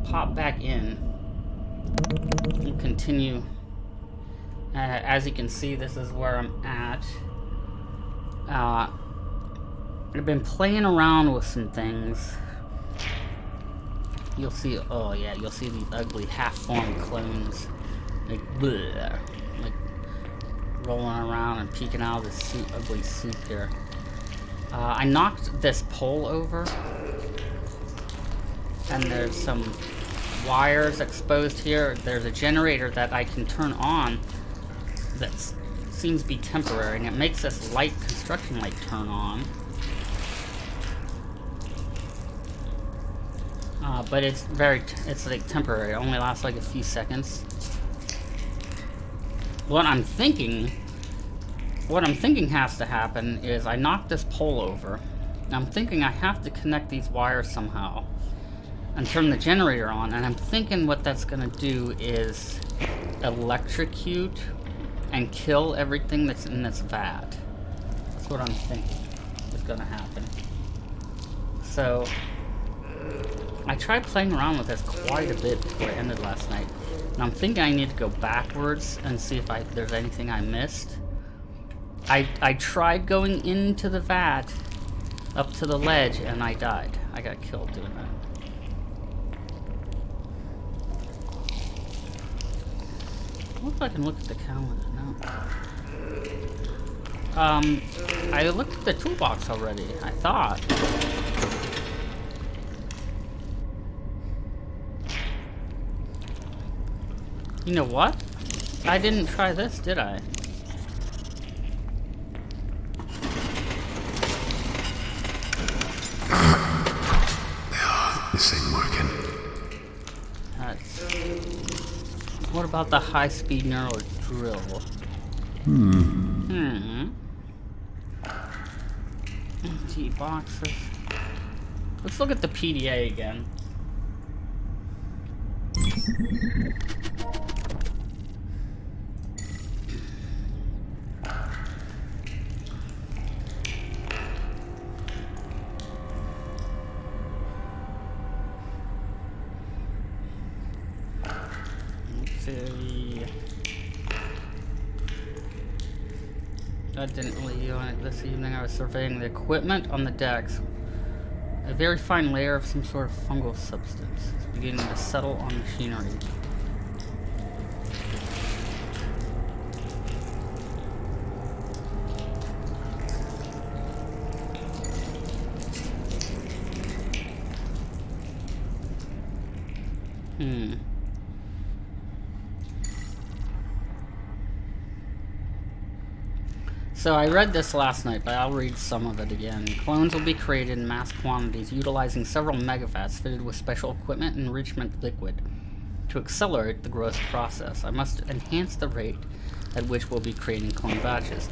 pop back in and continue. As you can see, this is where I'm at. I've been playing around with some things. You'll see, oh yeah, you'll see these ugly half-formed clones, like, bleh, like rolling around and peeking out of this ugly soup here. I knocked this pole over, and there's some wires exposed here. There's a generator that I can turn on that seems to be temporary, and it makes this light, construction light, turn on. But it's like temporary. It only lasts like a few seconds. What I'm thinking has to happen is I knock this pole over. I'm thinking I have to connect these wires somehow and turn the generator on. And I'm thinking what that's gonna do is electrocute and kill everything that's in this vat. That's what I'm thinking is gonna happen. So I tried playing around with this quite a bit before it ended last night. And I'm thinking I need to go backwards and see if there's anything I missed. I tried going into the vat up to the ledge and I died. I got killed doing that. I wonder if I can look at the calendar now. I looked at the toolbox already, I thought. You know what? I didn't try this, did I? This ain't working. What about the high-speed neural drill? Empty boxes. Let's look at the PDA again. I didn't really do it this evening. I was surveying the equipment on the decks. A very fine layer of some sort of fungal substance is beginning to settle on machinery. So I read this last night, but I'll read some of it again. Clones will be created in mass quantities, utilizing several megavats fitted with special equipment and enrichment liquid. To accelerate the growth process, I must enhance the rate at which we'll be creating clone batches.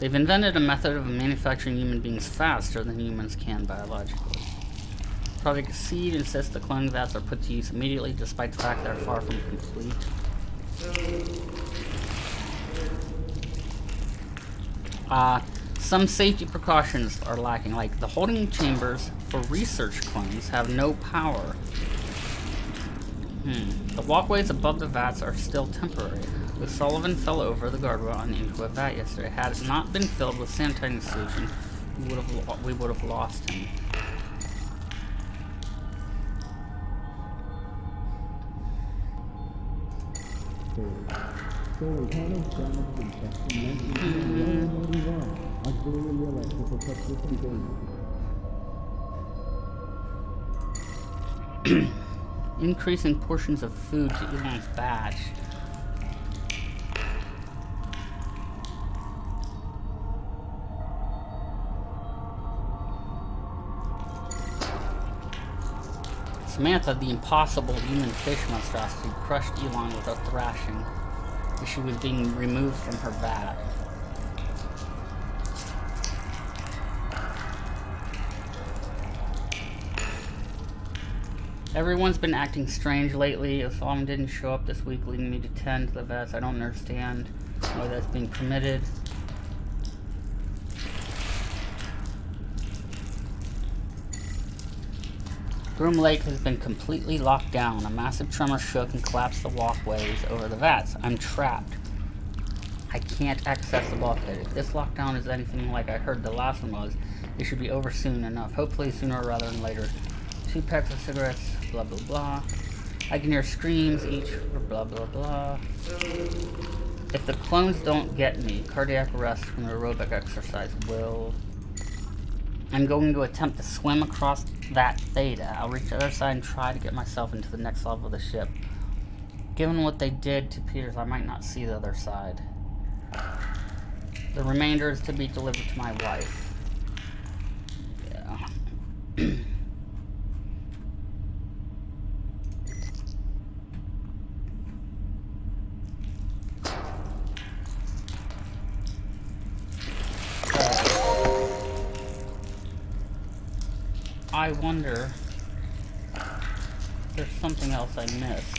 They've invented a method of manufacturing human beings faster than humans can biologically. Project Seed insists the clone vats are put to use immediately, despite the fact they're far from complete. Some safety precautions are lacking, like the holding chambers for research clones have no power. The walkways above the vats are still temporary. Sullivan fell over the guardrail and into a vat yesterday. Had it not been filled with sanitizing solution, we would have lost him. Increasing portions of food to Elon's batch. Samantha, the impossible human fish monstrosity, crushed Elon with a thrashing as she was being removed from her vat. Everyone's been acting strange lately. If Solomon didn't show up this week, leading me to tend to the vets. I don't understand why that's being permitted. Groom Lake has been completely locked down. A massive tremor shook and collapsed the walkways over the vats. I'm trapped. I can't access the bulkhead. If this lockdown is anything like I heard the last one was, it should be over soon enough. Hopefully sooner rather than later. 2 packs of cigarettes, blah blah blah. I can hear screams, each for blah blah blah. If the clones don't get me, cardiac arrest from the aerobic exercise will... I'm going to attempt to swim across that theta. I'll reach the other side and try to get myself into the next level of the ship. Given what they did to Peters, I might not see the other side. The remainder is to be delivered to my wife. Yeah. I wonder if there's something else I missed.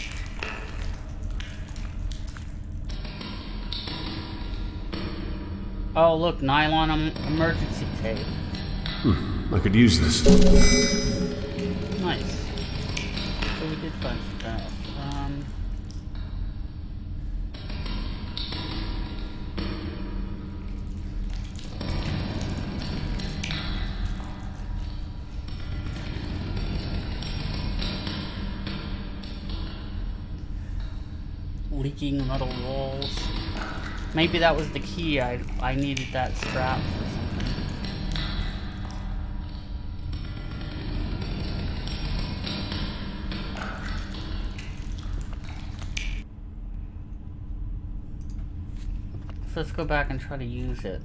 Oh, look, nylon emergency tape. I could use this. Nice. So we did find stuff. Leaking metal walls. Maybe that was the key. I needed that strap for something. So let's go back and try to use it.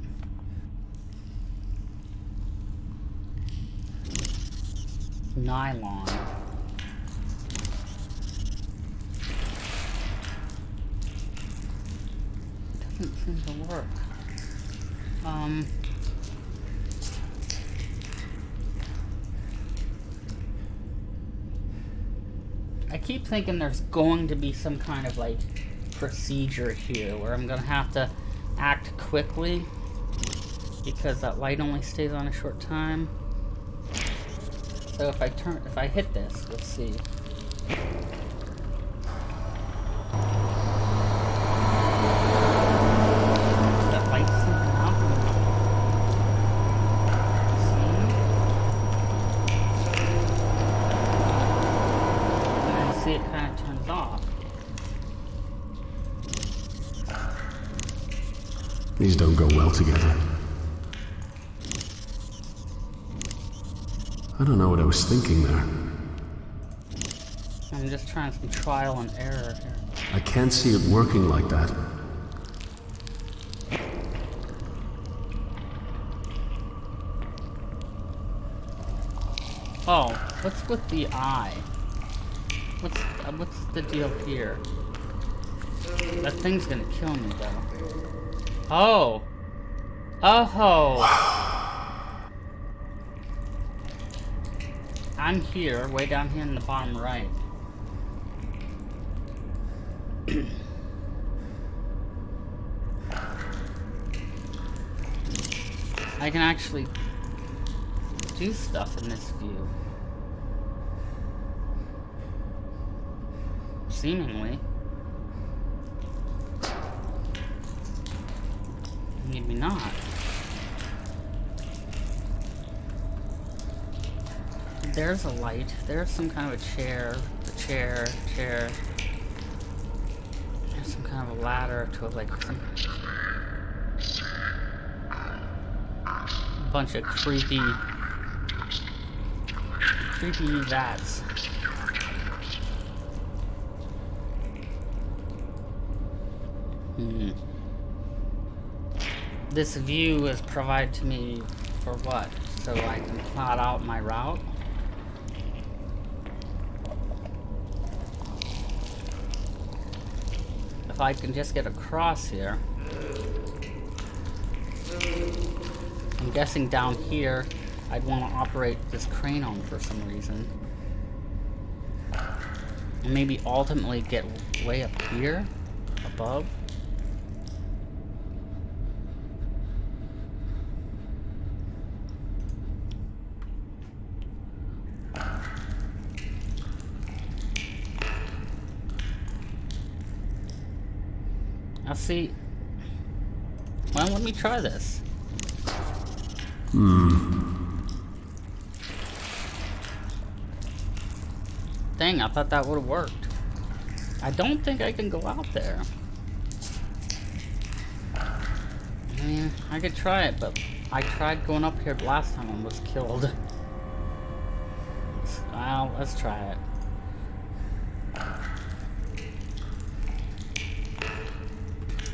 Nylon. Doesn't seem to work. I keep thinking there's going to be some kind of like procedure here where I'm gonna have to act quickly because that light only stays on a short time. So if I hit this, let's see. It kind of turns off. These don't go well together. I don't know what I was thinking there. I'm just trying some trial and error here. I can't see it working like that. Oh, what's with the eye? What's the deal here? That thing's gonna kill me though. Oh! Oh! I'm here, way down here in the bottom right. I can actually do stuff in this view. Seemingly. Maybe not. There's a light. There's some kind of a chair. Chair. There's some kind of a ladder to like some bunch of creepy vats. This view is provided to me for what? So I can plot out my route? If I can just get across here. I'm guessing down here I'd want to operate this crane on for some reason. And maybe ultimately get way up here? Above? Now see... Well, let me try this. Dang, I thought that would have worked. I don't think I can go out there. I mean, I could try it, but I tried going up here last time and was killed. Well, let's try it.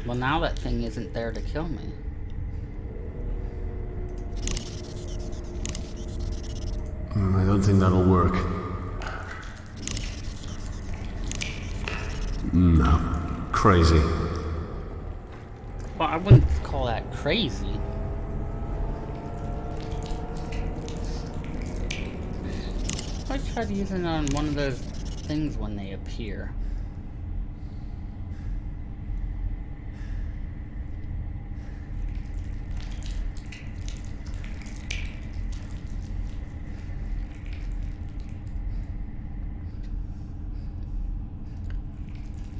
Well, now that thing isn't there to kill me. I don't think that'll work. No. Crazy. Well, I wouldn't call that crazy. I tried using it on one of those things when they appear.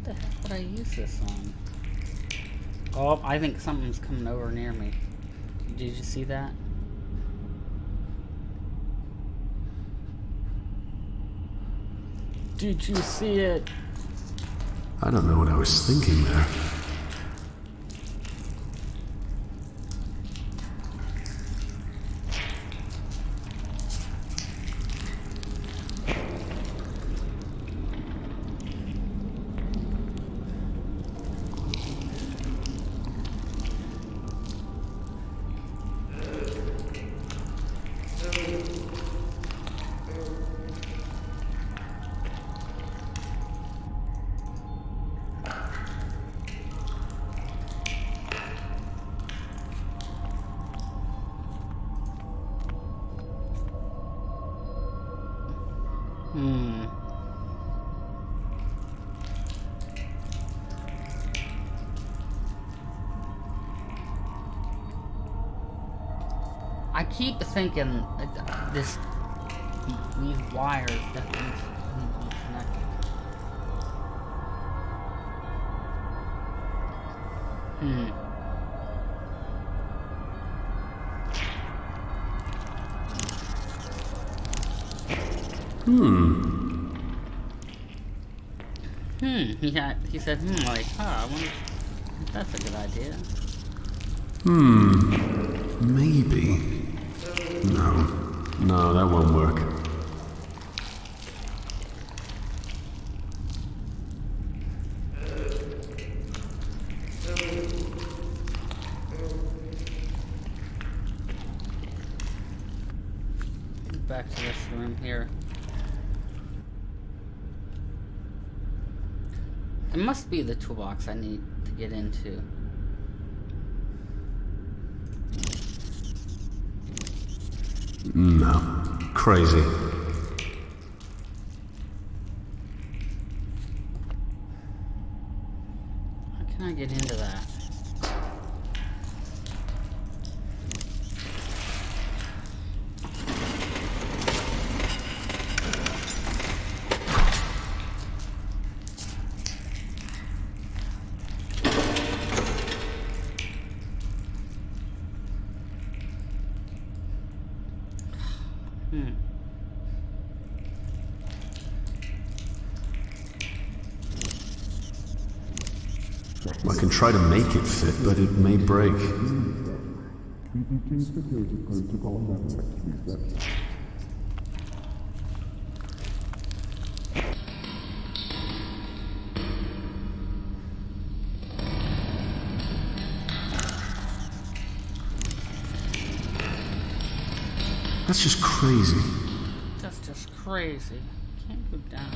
What the heck would I use this on? Oh, I think something's coming over near me. Did you see that? Did you see it? I don't know what I was thinking there. I keep thinking these wires definitely need to be connected. He said, like, I wonder if that's a good idea. Maybe. No, that won't work. Back to this room here. It must be the toolbox I need to get into. No. Crazy. How can I get into that? I can try to make it fit, but it may break. That's just crazy. That's just crazy. Can't go down.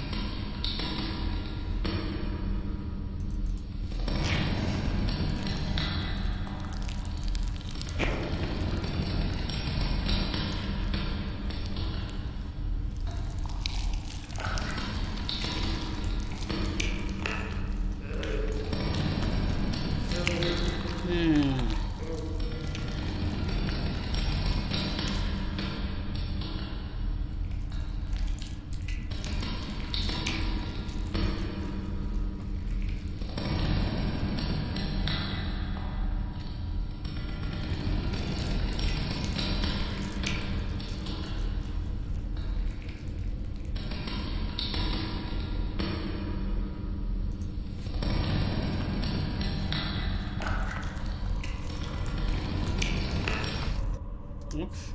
points.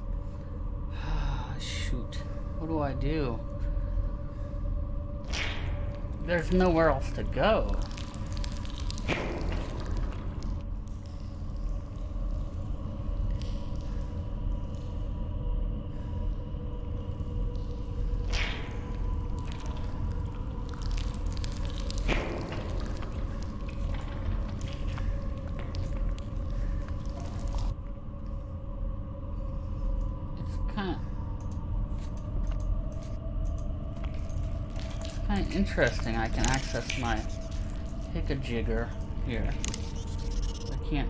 Shoot. What do I do? There's nowhere else to go. Kind of interesting. I can access my hick-a-jigger here. I can't.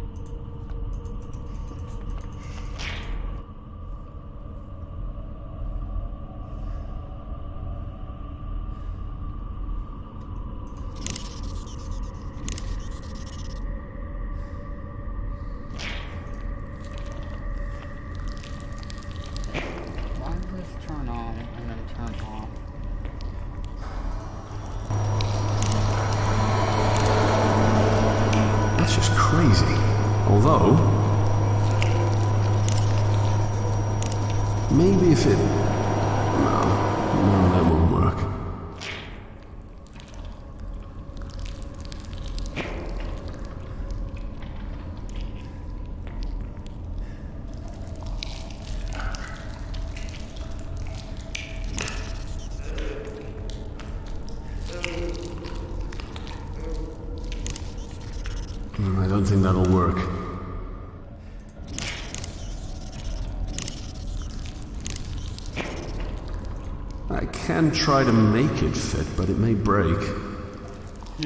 Why does this turn on and then turn off? That's just crazy. Although, maybe if it... No, that won't work. I don't think that'll work. I can try to make it fit, but it may break. I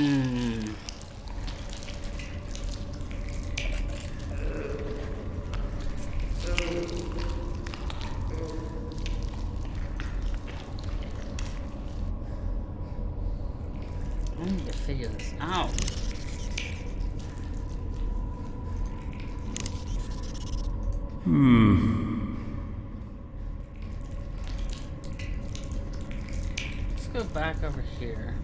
need to figure this out. Let's go back over here.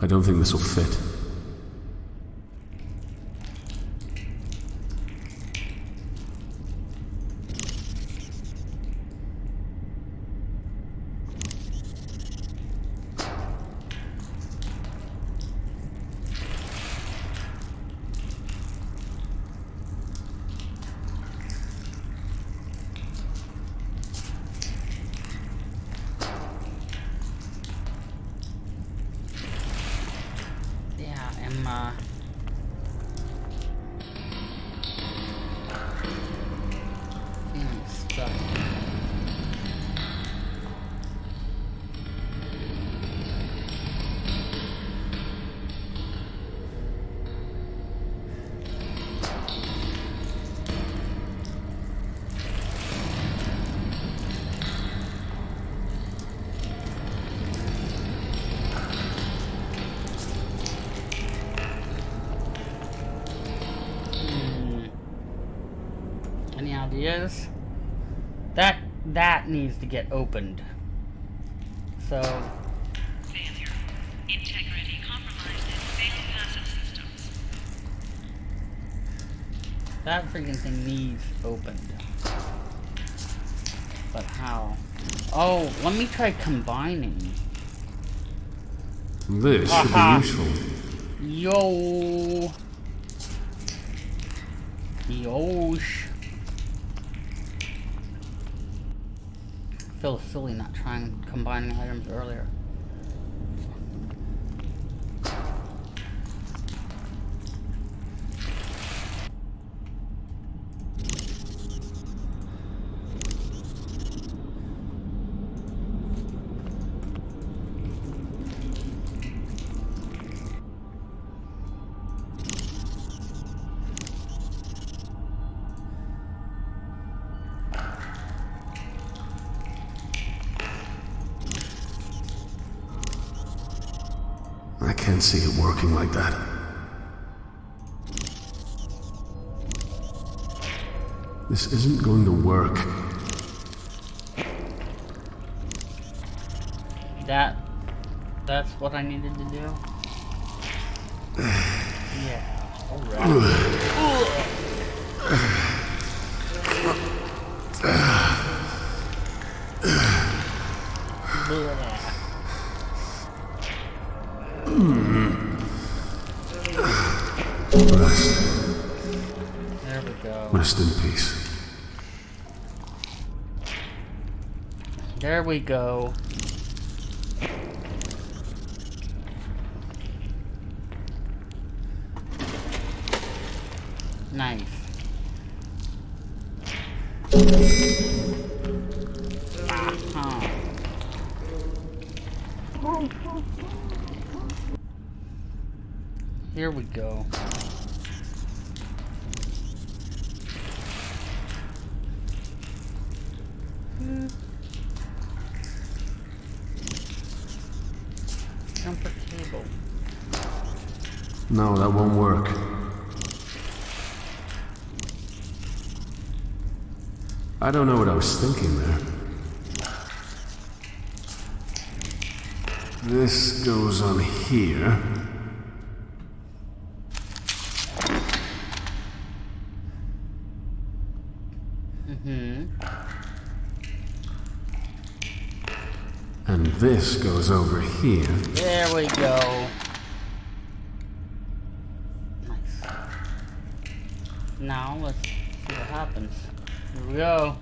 I don't think this will fit. Feeling stuck. Any ideas? That needs to get opened. So Failure. Integrity compromised in failed passive systems. that freaking thing needs opened. But how? Oh, let me try combining. This should be useful. Yo. Yosh. Feels silly not trying combining items earlier. I can't see it working like that. This isn't going to work. That's what I needed to do? Yeah. Rest. There we go. Rest in peace. There we go. Nice. Uh-huh. Here we go. Jumper cable. No, that won't work. I don't know what I was thinking there. This goes on here. And this goes over here. There we go. Nice. Now let's see what happens. Here we go.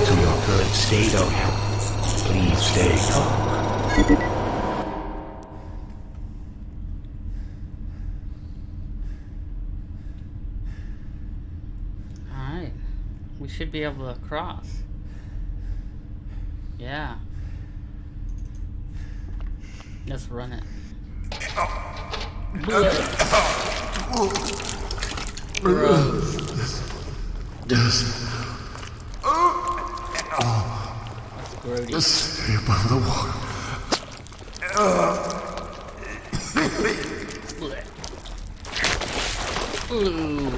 To your current state of health. Please stay calm. Alright. We should be able to cross. Yeah. Let's run it. That's grody. Just stay above the water. Ooh.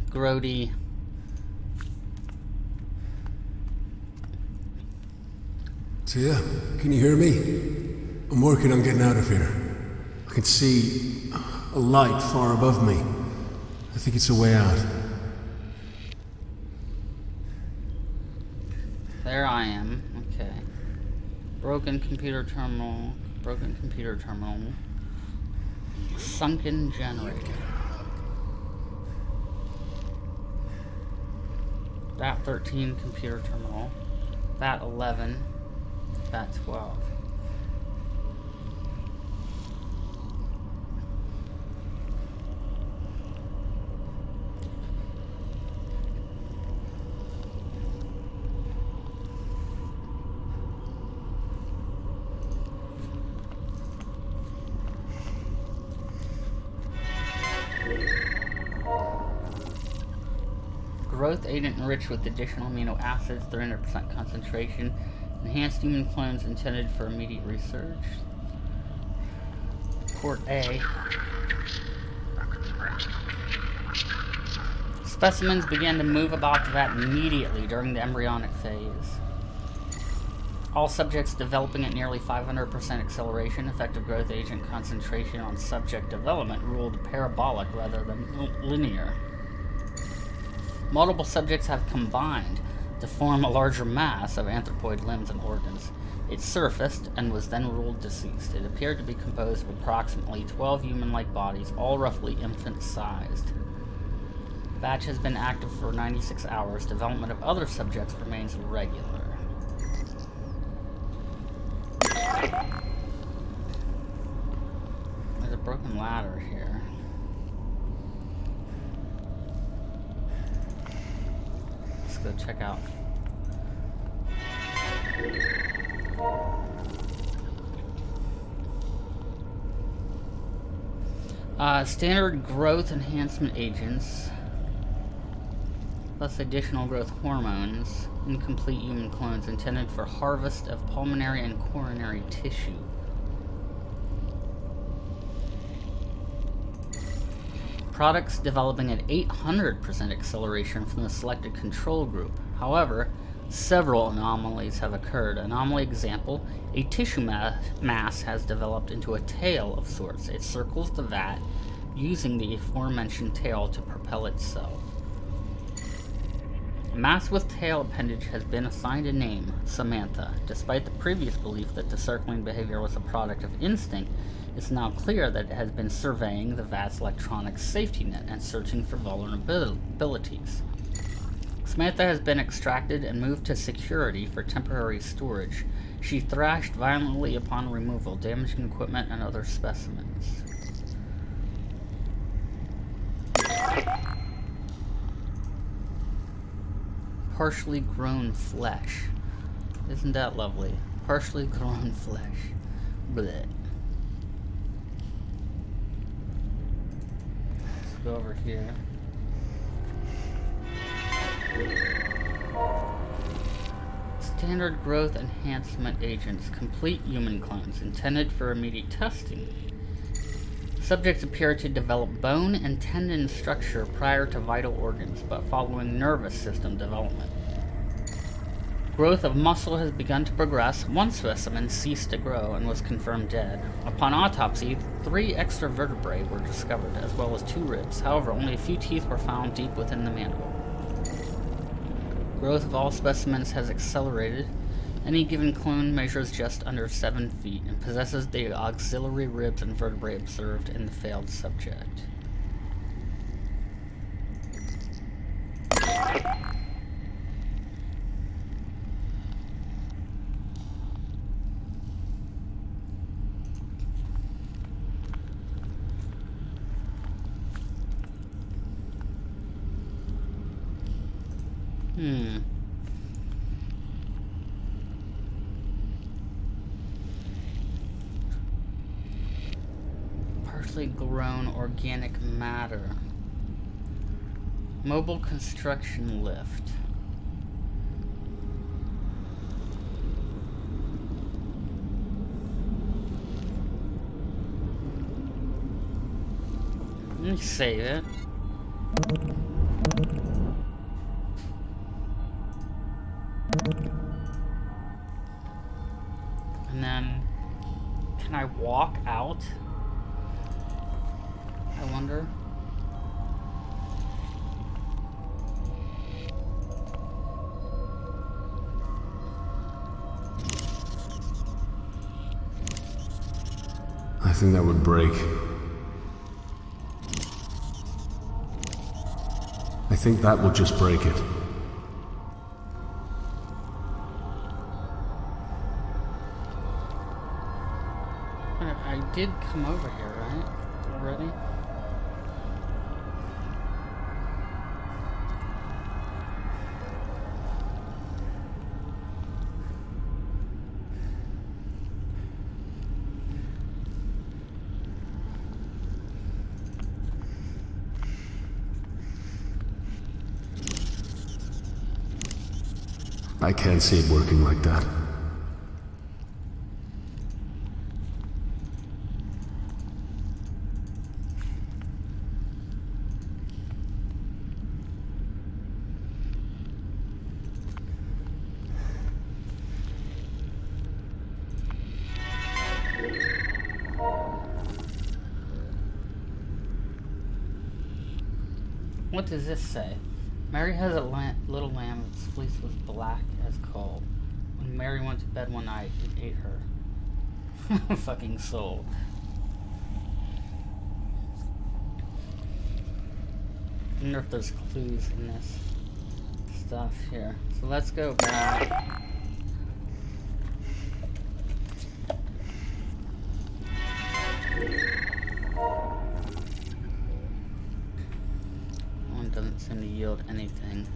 Grody. So yeah, can you hear me? I'm working on getting out of here. I can see a light far above me. I think it's a way out. There I am. Okay. Broken computer terminal. Broken computer terminal. Sunken generator. That 13 computer terminal. That 11. That 12. Growth agent enriched with additional amino acids, 300% concentration. Enhanced human clones intended for immediate research. Port A. Specimens began to move about the vat immediately during the embryonic phase. All subjects developing at nearly 500% acceleration. Effective growth agent concentration on subject development ruled parabolic rather than linear. Multiple subjects have combined to form a larger mass of anthropoid limbs and organs. It surfaced and was then ruled deceased. It appeared to be composed of approximately 12 human-like bodies, all roughly infant-sized. Batch has been active for 96 hours. Development of other subjects remains irregular. There's a broken ladder here. Go check out. Standard growth enhancement agents, plus additional growth hormones, incomplete human clones intended for harvest of pulmonary and coronary tissue. products developing at 800% acceleration from the selected control group. However, several anomalies have occurred. Anomaly example, a tissue mass has developed into a tail of sorts. It circles the vat, using the aforementioned tail to propel itself. A mass with tail appendage has been assigned a name, Samantha. Despite the previous belief that the circling behavior was a product of instinct, it's now clear that it has been surveying the vat's electronic safety net and searching for vulnerabilities. Samantha has been extracted and moved to security for temporary storage. She thrashed violently upon removal, damaging equipment and other specimens. Partially grown flesh. Isn't that lovely? Partially grown flesh. Blech. Let's go over here. Standard growth enhancement agents, complete human clones intended for immediate testing. Subjects appear to develop bone and tendon structure prior to vital organs, but following nervous system development. Growth of muscle has begun to progress. One specimen ceased to grow and was confirmed dead. Upon autopsy, 3 extra vertebrae were discovered, as well as 2 ribs. However, only a few teeth were found deep within the mandible. Growth of all specimens has accelerated. Any given clone measures just under 7 feet and possesses the auxiliary ribs and vertebrae observed in the failed subject. Partially grown organic matter. Mobile construction lift. Let me save it. And then, can I walk out? I wonder. I think that would break. I think that will just break it. I did come over here, right? Already? I can't see it working like that. What does this say? Mary has a little lamb, its fleece was black as coal. When Mary went to bed one night, it ate her. Fucking soul. I wonder if there's clues in this stuff here. So let's go back. One doesn't seem to yield anything.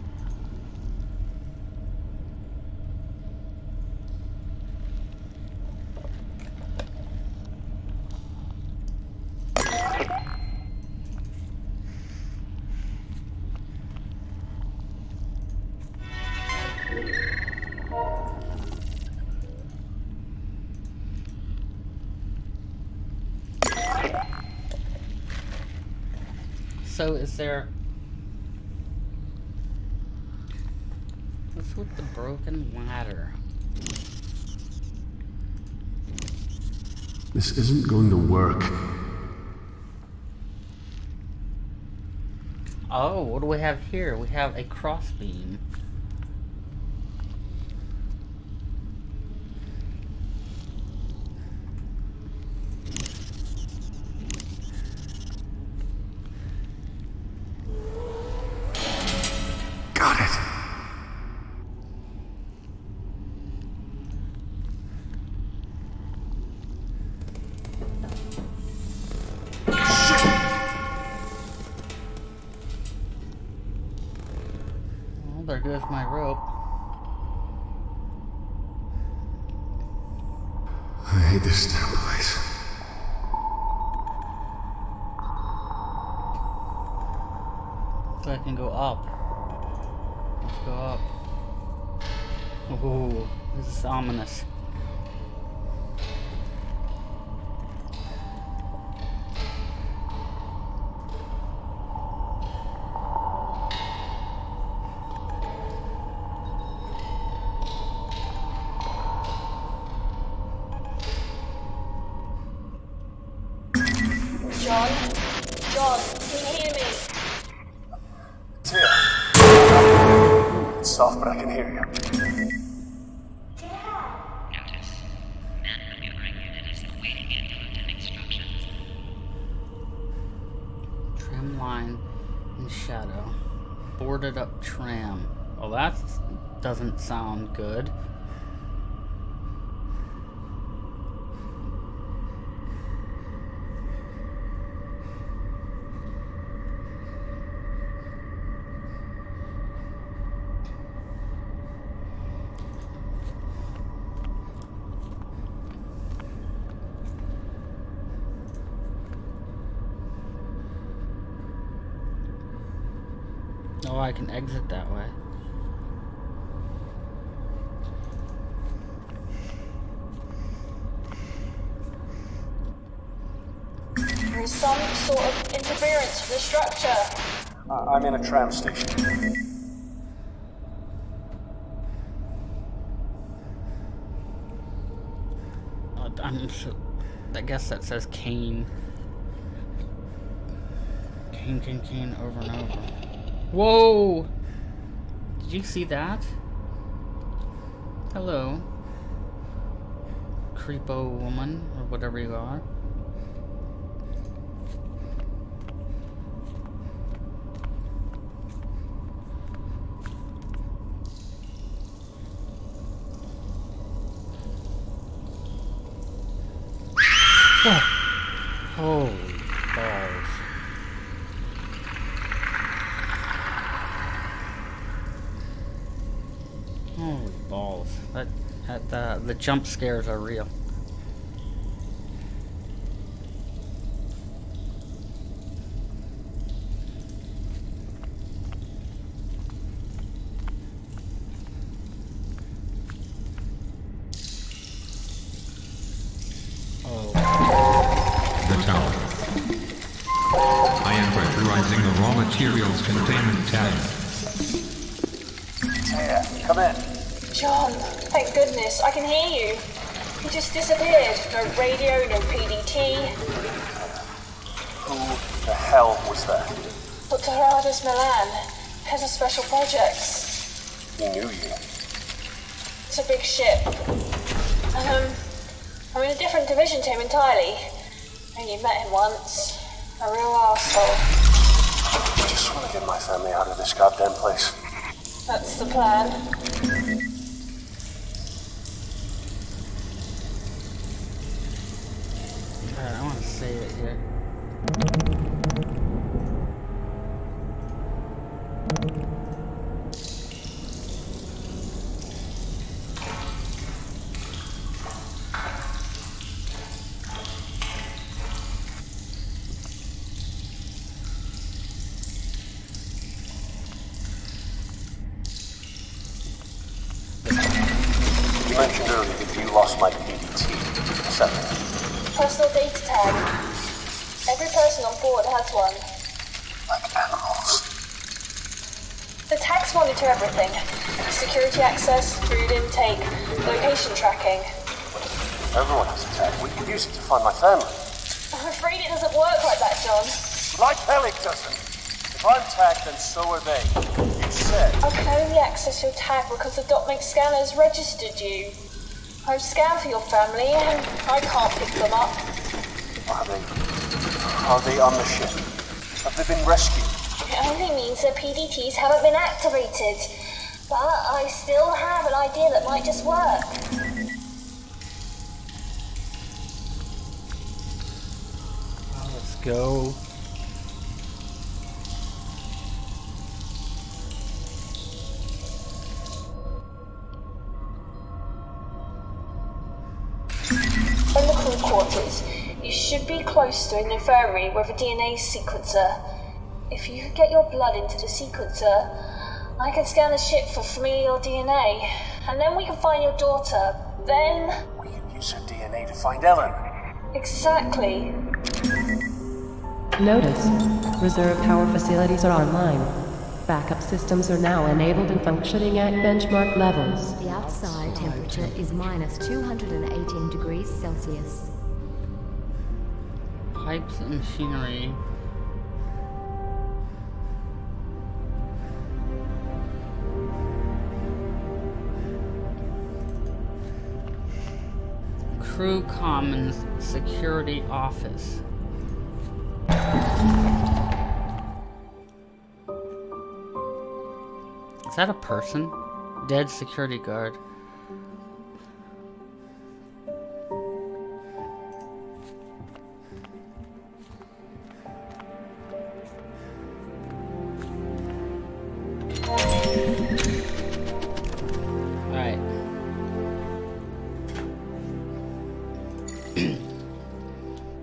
So is there... What's with the broken ladder? This isn't going to work. Oh, what do we have here? We have a crossbeam. Got it. Well, there goes my rope. I hate this damn place. So I can go up. Let's go up. Ooh, this is ominous. John? John, can you hear me? Tia. It's soft, but I can hear you. Notice. Man maneuvering unit is awaiting implemented instructions. Tram line in shadow. Boarded up tram. Well, that doesn't sound good. Oh, I can exit that way. There is some sort of interference with the structure. I'm in a tram station. I guess that says Kane. Kane over and over. Whoa! Did you see that? Hello. Creepo woman, or whatever you are. Whoa. Holy balls. Holy balls. The jump scares are real. The tower. I am pressurizing the raw materials containment tank. Tia, come in. John, thank goodness, I can hear you. You just disappeared. No radio, no PDT. Who the hell was that? Dr. Gerardus Milan, head of special projects. He knew you. It's a big ship. I'm in a different division to him entirely. Only met him once. A real arsehole. I just want to get my family out of this goddamn place. That's the plan. Alright, I want to save it here. You mentioned earlier that you lost my PDT. What's that? Personal data tag. Every person on board has one. like animals. The tags monitor everything. Security access, food intake, location tracking. Everyone has a tag. We can use it to find my family. I'm afraid it doesn't work like that, John. Like hell it doesn't. If I'm tagged, then so are they. You said. I can only access your tag because the DocMake scanners registered you. I've scanned for your family and I can't pick them up. Are they on the ship? Have they been rescued? It only means the PDTs haven't been activated. But I still have an idea that might just work. Let's go. In the crew quarters, you should be close to an infirmary with a DNA sequencer. If you could get your blood into the sequencer, I can scan the ship for familial DNA, and then we can find your daughter. Then... We can use her DNA to find Ellen. Exactly. Notice. Reserve power facilities are online. Backup systems are now enabled and functioning at benchmark levels. The outside temperature is minus 218 degrees Celsius. Pipes and machinery. Crew Commons Security Office. Is that a person? Dead security guard. Alright.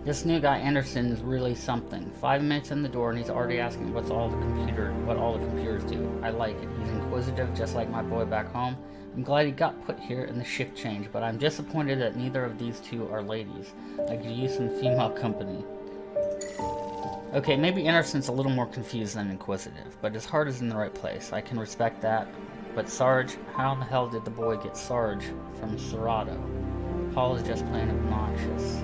This new guy Anderson is really something. 5 minutes in the door and he's already asking what all the computers do. I like it. He's inquisitive, just like my boy back home. I'm glad he got put here in the shift change, but I'm disappointed that neither of these two are ladies. I could use some female company. Okay, maybe Anderson's a little more confused than inquisitive, but his heart is in the right place. I can respect that. But Sarge, how in the hell did the boy get Sarge from Serato? Paul is just plain obnoxious.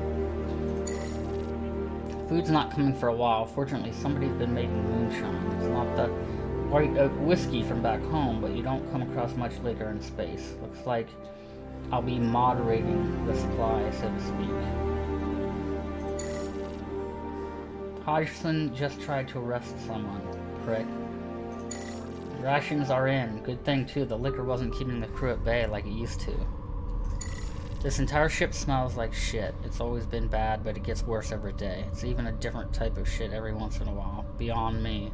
Food's not coming for a while. Fortunately, somebody's been making moonshine. It's not the white oak whiskey from back home, but you don't come across much liquor in space. Looks like I'll be moderating the supply, so to speak. Hodgson just tried to arrest someone. Prick. Rations are in. Good thing, too, the liquor wasn't keeping the crew at bay like it used to. This entire ship smells like shit. It's always been bad, but it gets worse every day. It's even a different type of shit every once in a while. Beyond me.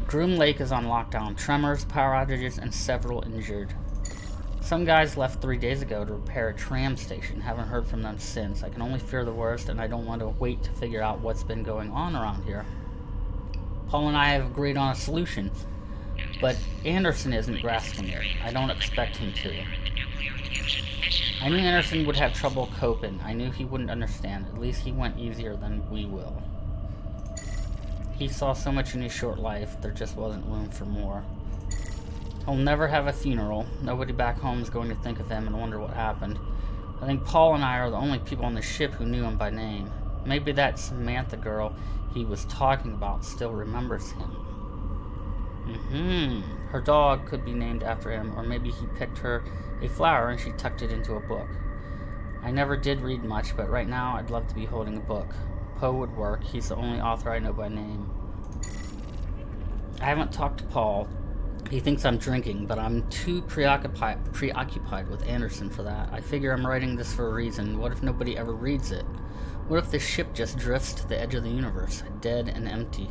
Groom Lake is on lockdown. Tremors, power outages, and several injured. Some guys left 3 days ago to repair a tram station. Haven't heard from them since. I can only fear the worst, and I don't want to wait to figure out what's been going on around here. Paul and I have agreed on a solution, but Anderson isn't grasping it. I don't expect him to. I knew Anderson would have trouble coping. I knew he wouldn't understand. At least he went easier than we will. He saw so much in his short life, there just wasn't room for more. He'll never have a funeral. Nobody back home is going to think of him and wonder what happened. I think Paul and I are the only people on the ship who knew him by name. Maybe that Samantha girl he was talking about still remembers him. Her dog could be named after him, or maybe he picked her a flower and she tucked it into a book. I never did read much, but right now I'd love to be holding a book. Poe would work. He's the only author I know by name. I haven't talked to Paul. He thinks I'm drinking, but I'm too preoccupied with Anderson for that. I figure I'm writing this for a reason. What if nobody ever reads it? What if this ship just drifts to the edge of the universe, dead and empty?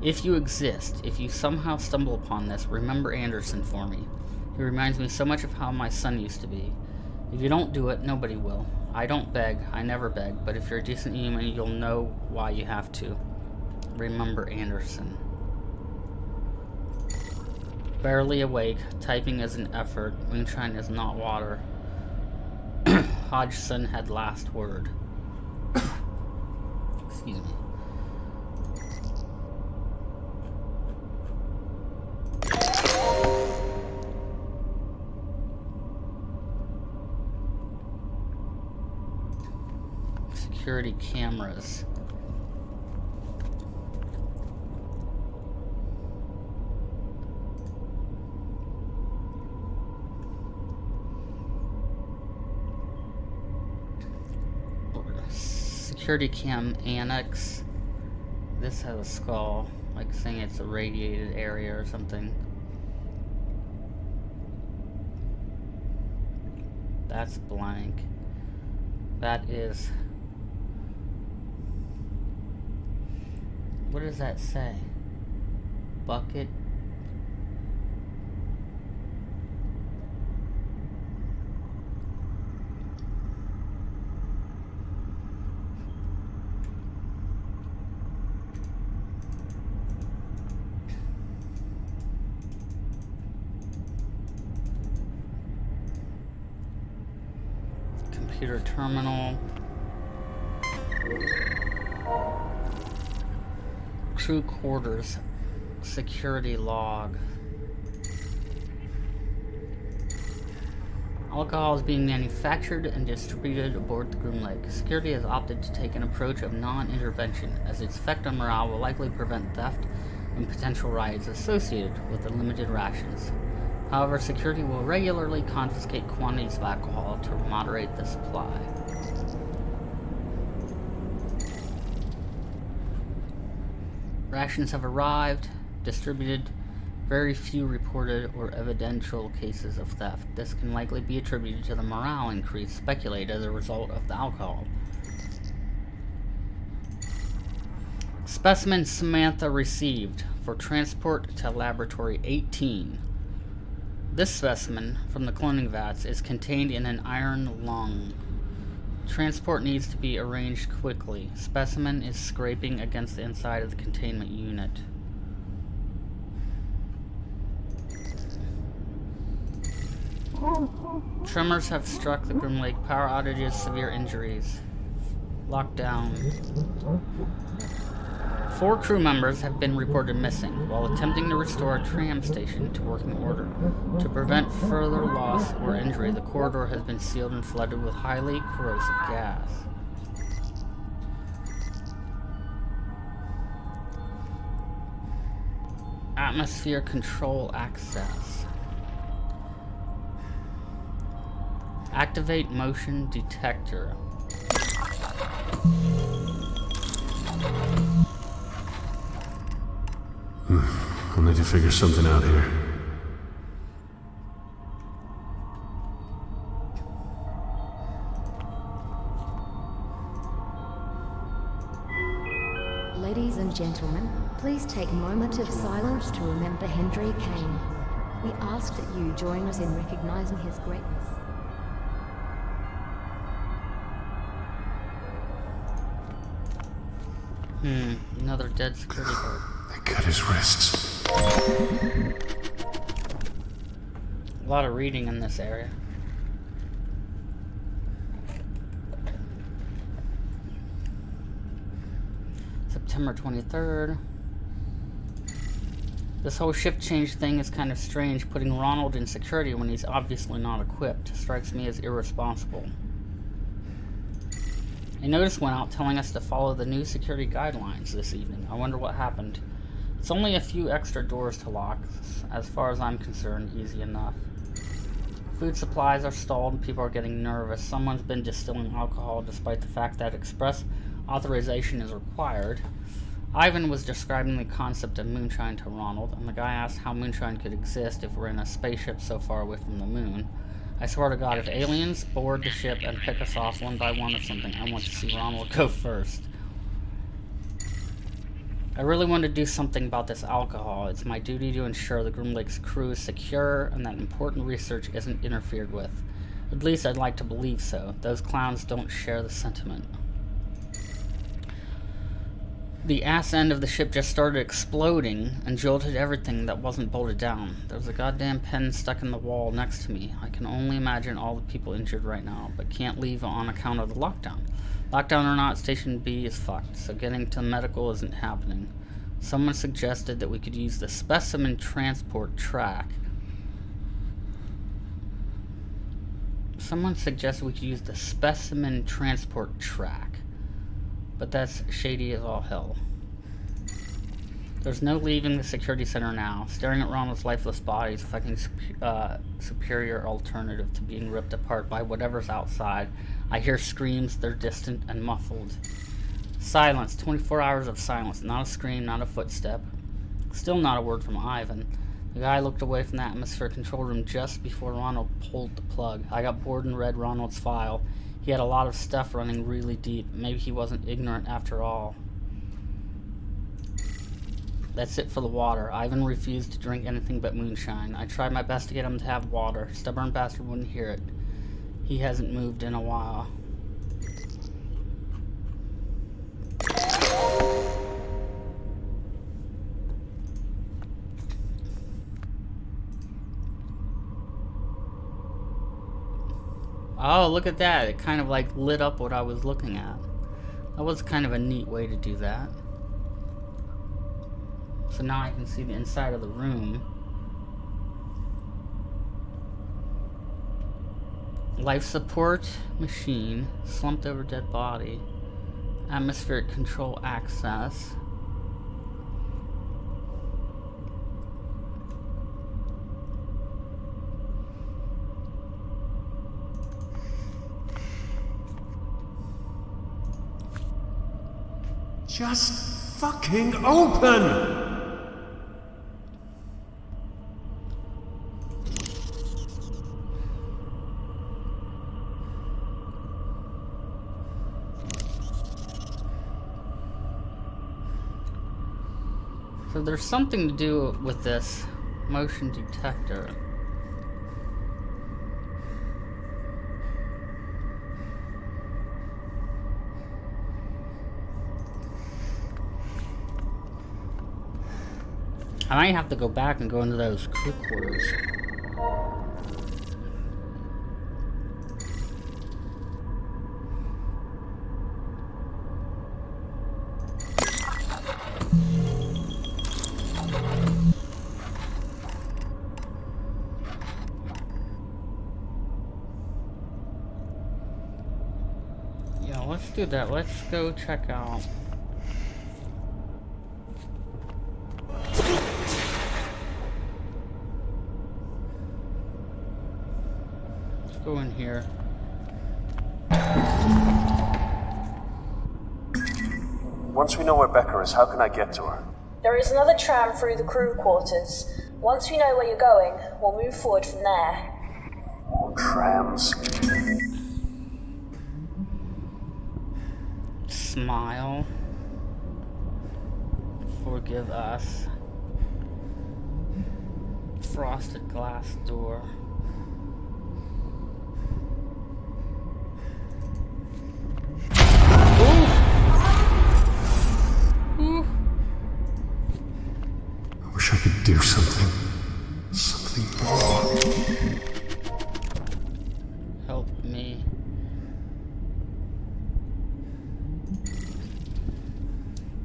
If you exist, if you somehow stumble upon this, remember Anderson for me. He reminds me so much of how my son used to be. If you don't do it, nobody will. I don't beg, I never beg, but if you're a decent human, you'll know why you have to. Remember Anderson. Barely awake, typing is an effort, moonshine is not water. Hodgson had last word. Excuse me. security cameras. Security cam annex. This has a skull, like saying it's a radiated area or something. That's blank. That is... What does that say? Bucket? Computer terminal. Crew quarters. Security log. Alcohol is being manufactured and distributed aboard the Groom Lake. Security has opted to take an approach of non-intervention, as its effect on morale will likely prevent theft and potential riots associated with the limited rations. However, security will regularly confiscate quantities of alcohol to moderate the supply. Rations have arrived, distributed. Very few reported or evidential cases of theft. This can likely be attributed to the morale increase speculated as a result of the alcohol. Specimen Samantha received for transport to Laboratory 18. This specimen from the cloning vats is contained in an iron lung. Transport needs to be arranged quickly. Specimen is scraping against the inside of the containment unit. Tremors have struck the Groom Lake. Power outages, severe injuries. Lockdown. 4 crew members have been reported missing while attempting to restore a tram station to working order. To prevent further loss or injury, the corridor has been sealed and flooded with highly corrosive gas. Atmosphere control access. Activate motion detector. I'll need to figure something out here. Ladies and gentlemen, please take a moment of silence to remember Henry Kane. We ask that you join us in recognizing his greatness. Another dead security guard. They cut his wrists. A lot of reading in this area. September 23rd. This whole shift change thing is kind of strange. Putting Ronald in security when he's obviously not equipped strikes me as irresponsible. A notice went out telling us to follow the new security guidelines this evening. I wonder what happened. It's only a few extra doors to lock. As far as I'm concerned, easy enough. Food supplies are stalled and people are getting nervous. Someone's been distilling alcohol despite the fact that express authorization is required. Ivan was describing the concept of moonshine to Ronald, and the guy asked how moonshine could exist if we're in a spaceship so far away from the moon. I swear to God, if aliens board the ship and pick us off one by one or something, I want to see Ronald go first. I really want to do something about this alcohol. It's my duty to ensure the Groom Lake's crew is secure and that important research isn't interfered with. At least I'd like to believe so. Those clowns don't share the sentiment. The ass end of the ship just started exploding and jolted everything that wasn't bolted down. There was a goddamn pen stuck in the wall next to me. I can only imagine all the people injured right now, but can't leave on account of the lockdown. Lockdown or not, Station B is fucked, so getting to medical isn't happening. Someone suggested that we could use the specimen transport track. but that's shady as all hell. There's no leaving the security center now. Staring at Ronald's lifeless body is a fucking superior alternative to being ripped apart by whatever's outside. I hear screams, they're distant and muffled. Silence, 24 hours of silence. Not a scream, not a footstep. Still not a word from Ivan. The guy looked away from the atmospheric control room just before Ronald pulled the plug. I got bored and read Ronald's file. He had a lot of stuff running really deep. Maybe he wasn't ignorant after all. That's it for the water. Ivan refused to drink anything but moonshine. I tried my best to get him to have water. Stubborn bastard wouldn't hear it. He hasn't moved in a while. Oh, look at that. It kind of like lit up what I was looking at. That was kind of a neat way to do that. So now I can see the inside of the room. Life support machine, slumped over dead body. Atmospheric control access. Just fucking open! So there's something to do with this motion detector. I might have to go back and go into those crew quarters. Yeah, let's do that. Let's go check out. Go in here. Once we know where Becca is, how can I get to her? There is another tram through the crew quarters. Once we know where you're going, we'll move forward from there. More trams. Smile. Forgive us. Frosted glass door. I wish I could do something. Something more. Help me.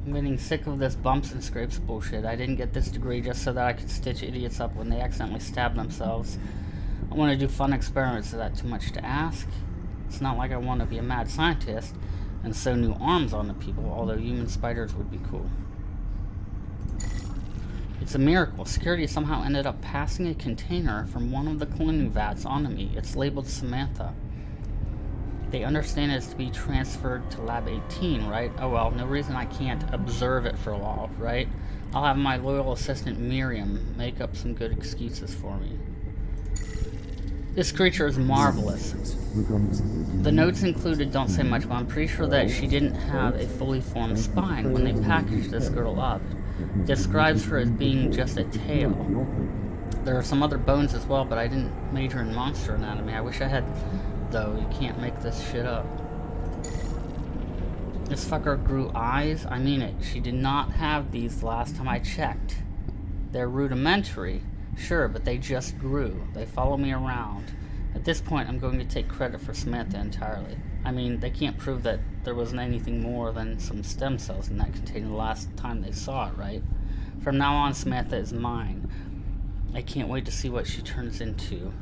I'm getting sick of this bumps and scrapes bullshit. I didn't get this degree just so that I could stitch idiots up when they accidentally stab themselves. I want to do fun experiments. Is that too much to ask? It's not like I want to be a mad scientist and sew new arms onto people, although human spiders would be cool. It's a miracle. Security somehow ended up passing a container from one of the cleaning vats onto me. It's labeled Samantha. They understand it's to be transferred to Lab 18, right? Oh well, no reason I can't observe it for a while, right? I'll have my loyal assistant Miriam make up some good excuses for me. This creature is marvelous. The notes included don't say much, but I'm pretty sure that she didn't have a fully formed spine when they packaged this girl up. It describes her as being just a tail. There are some other bones as well, but I didn't major in monster anatomy. I wish I had, though. You can't make this shit up. This fucker grew eyes? I mean it. She did not have these the last time I checked. They're rudimentary. Sure, but they just grew. They follow me around. At this point, I'm going to take credit for Samantha entirely. I mean, they can't prove that there wasn't anything more than some stem cells in that container the last time they saw it, right? From now on, Samantha is mine. I can't wait to see what she turns into.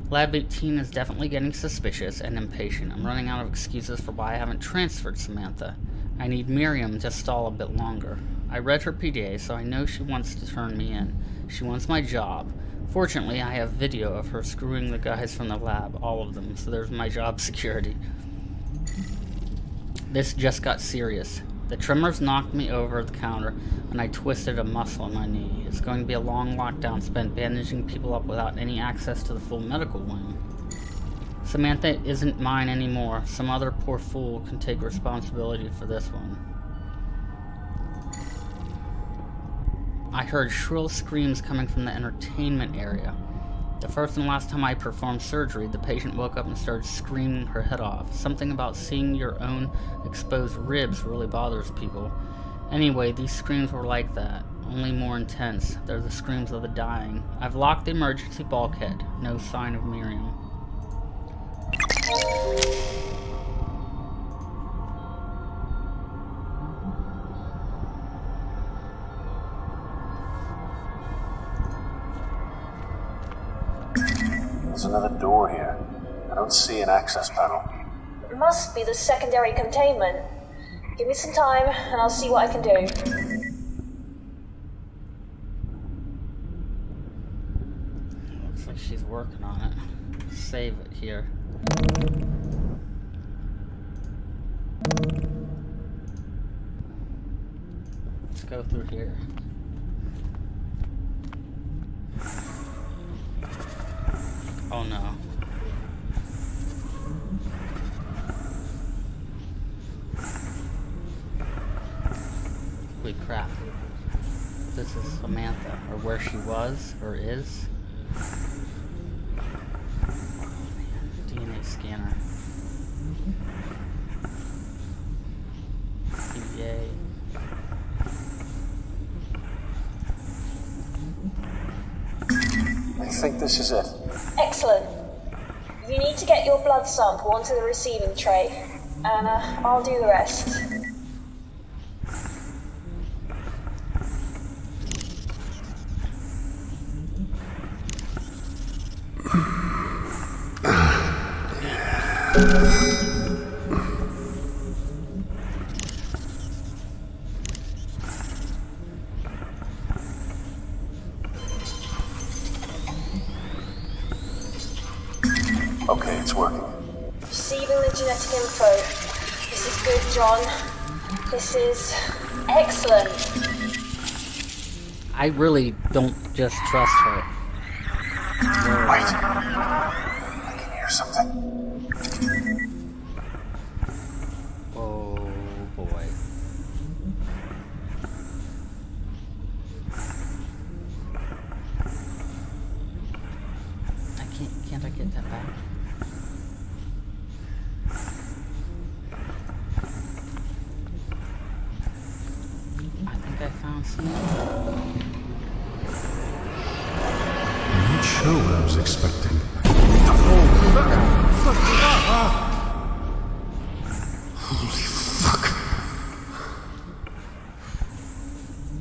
Lab 18 is definitely getting suspicious and impatient. I'm running out of excuses for why I haven't transferred Samantha. I need Miriam to stall a bit longer. I read her PDA, so I know she wants to turn me in. She wants my job. Fortunately, I have video of her screwing the guys from the lab, all of them, so there's my job security. This just got serious. The tremors knocked me over the counter, and I twisted a muscle in my knee. It's going to be a long lockdown spent bandaging people up without any access to the full medical wing. Samantha isn't mine anymore. Some other poor fool can take responsibility for this one. I heard shrill screams coming from the entertainment area. The first and last time I performed surgery, the patient woke up and started screaming her head off. Something about seeing your own exposed ribs really bothers people. Anyway, these screams were like that, only more intense. They're the screams of the dying. I've locked the emergency bulkhead. No sign of Miriam. There's another door here. I don't see an access panel. It must be the secondary containment. Give me some time, and I'll see what I can do. Looks like she's working on it. Save it here. Let's go through here. Oh no. Holy crap. This is Samantha, or where she was, or is. DNA scanner. PDA. I think this is it. Excellent. You need to get your blood sample onto the receiving tray, and I'll do the rest. Okay, it's working. Receiving the genetic info. This is good, John. This is excellent. I really don't just trust her. Wait. I can hear something. Oh boy. Can't I get that back? I think I found something. I'm not sure what I was expecting. Holy fuck.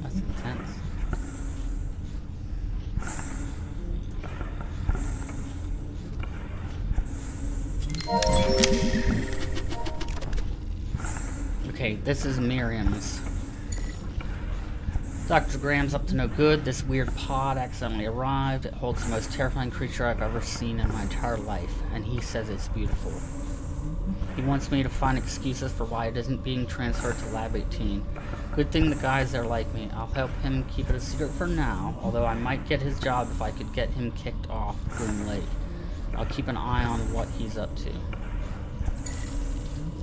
That's intense. Okay, this is Miriam's. Dr. Graham's up to no good. This weird pod accidentally arrived. It holds the most terrifying creature I've ever seen in my entire life, and he says it's beautiful. He wants me to find excuses for why it isn't being transferred to Lab 18. Good thing the guys there like me. I'll help him keep it a secret for now, although I might get his job if I could get him kicked off Groom Lake. I'll keep an eye on what he's up to.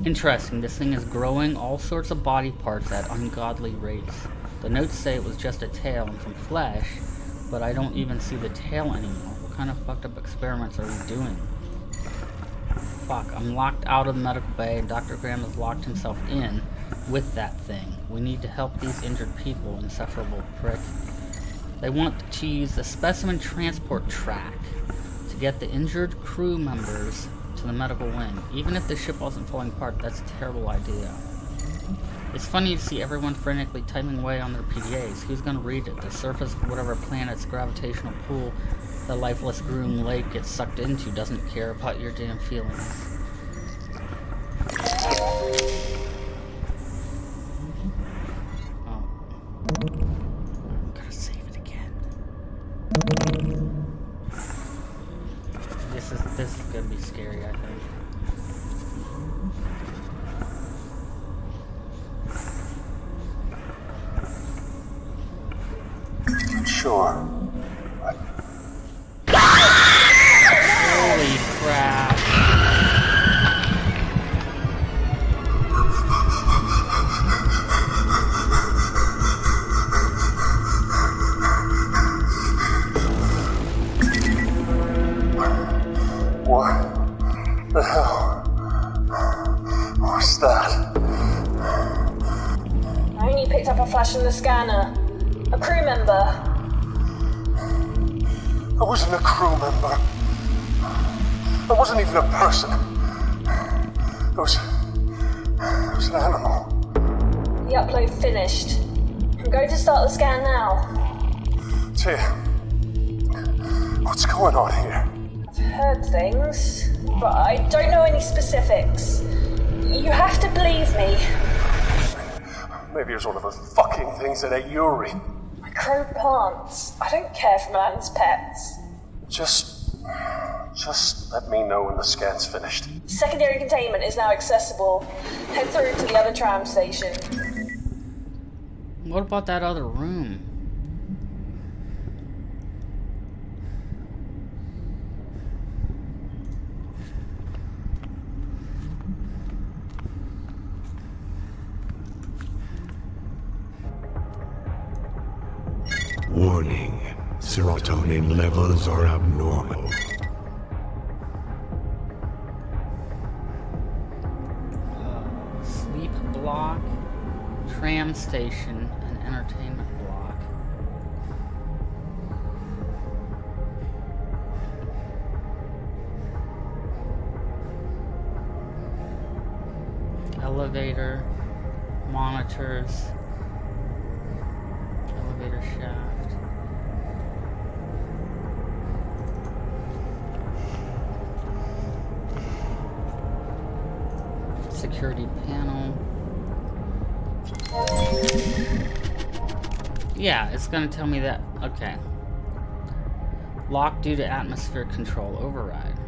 Interesting, this thing is growing all sorts of body parts at ungodly rates. The notes say it was just a tail and some flesh, but I don't even see the tail anymore. What kind of fucked up experiments are we doing? Fuck, I'm locked out of the medical bay and Dr. Graham has locked himself in with that thing. We need to help these injured people, insufferable prick. They want to use the specimen transport track to get the injured crew members to the medical wing. Even if the ship wasn't falling apart, that's a terrible idea. It's funny to see everyone frantically typing away on their PDAs. Who's gonna read it? The surface of whatever planet's gravitational pull the lifeless Groom Lake gets sucked into doesn't care about your damn feelings. Oh. Gotta save it again. This is gonna be scary, I think. Sure. Holy crap. What the hell? What's that? I only picked up a flash in the scanner. A crew member. I wasn't a crew member. I wasn't even a person. It was an animal. The upload finished. I'm going to start the scan now. Tia, what's going on here? I've heard things, but I don't know any specifics. You have to believe me. Maybe it was one of those fucking things that ate Yuri. I grow plants. I don't care for man's pets. Just let me know when the scan's finished. Secondary containment is now accessible. Head through to the other tram station. What about that other room? Warning. Serotonin levels are abnormal. Sleep block, tram station, and entertainment block. Elevator, monitors, elevator shaft. Security panel. Yeah, it's gonna tell me that. Okay. Locked due to atmosphere control override.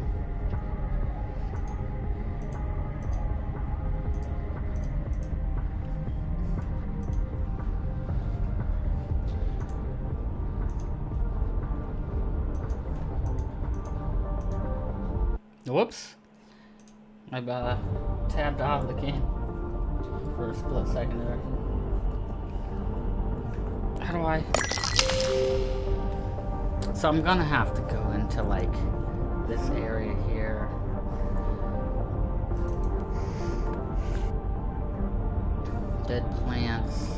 Whoops. I tabbed out of the game for a split second there. How do I? So I'm gonna have to go into like this area here. Dead plants.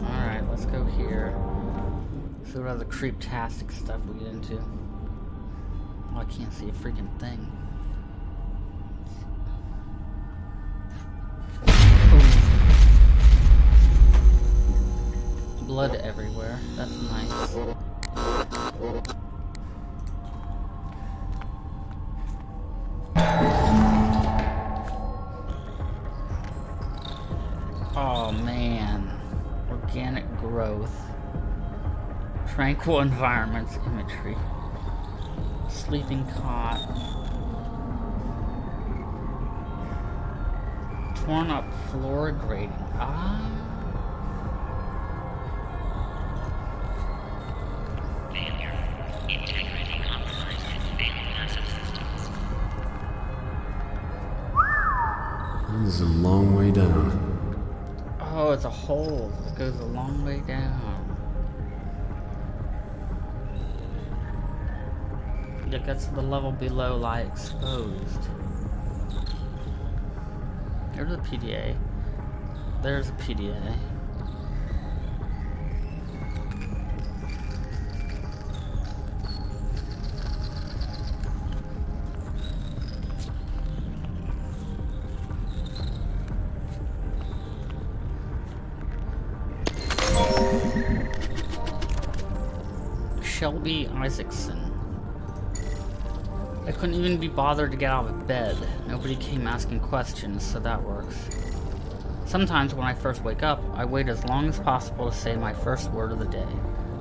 Alright, let's go here. See what other creep-tastic stuff we get into. Oh, I can't see a freaking thing. Ooh. Blood everywhere. That's nice. Oh man. Organic growth. Tranquil environments imagery. Sleeping cot. Torn up floor grating. Ah. Failure. Integrity compromised in failing passive systems. This is a long way down. Oh, it's a hole. It goes a long way down. It gets to the level below lie exposed. There's a PDA. There's a PDA. Shelby Isaacson. I couldn't even be bothered to get out of bed. Nobody came asking questions, so that works. Sometimes when I first wake up, I wait as long as possible to say my first word of the day.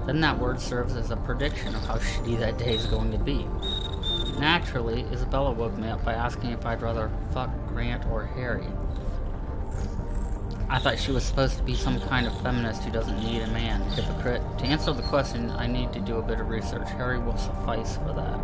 Then that word serves as a prediction of how shitty that day is going to be. Naturally, Isabella woke me up by asking if I'd rather fuck Grant or Harry. I thought she was supposed to be some kind of feminist who doesn't need a man. Hypocrite. To answer the question, I need to do a bit of research. Harry will suffice for that.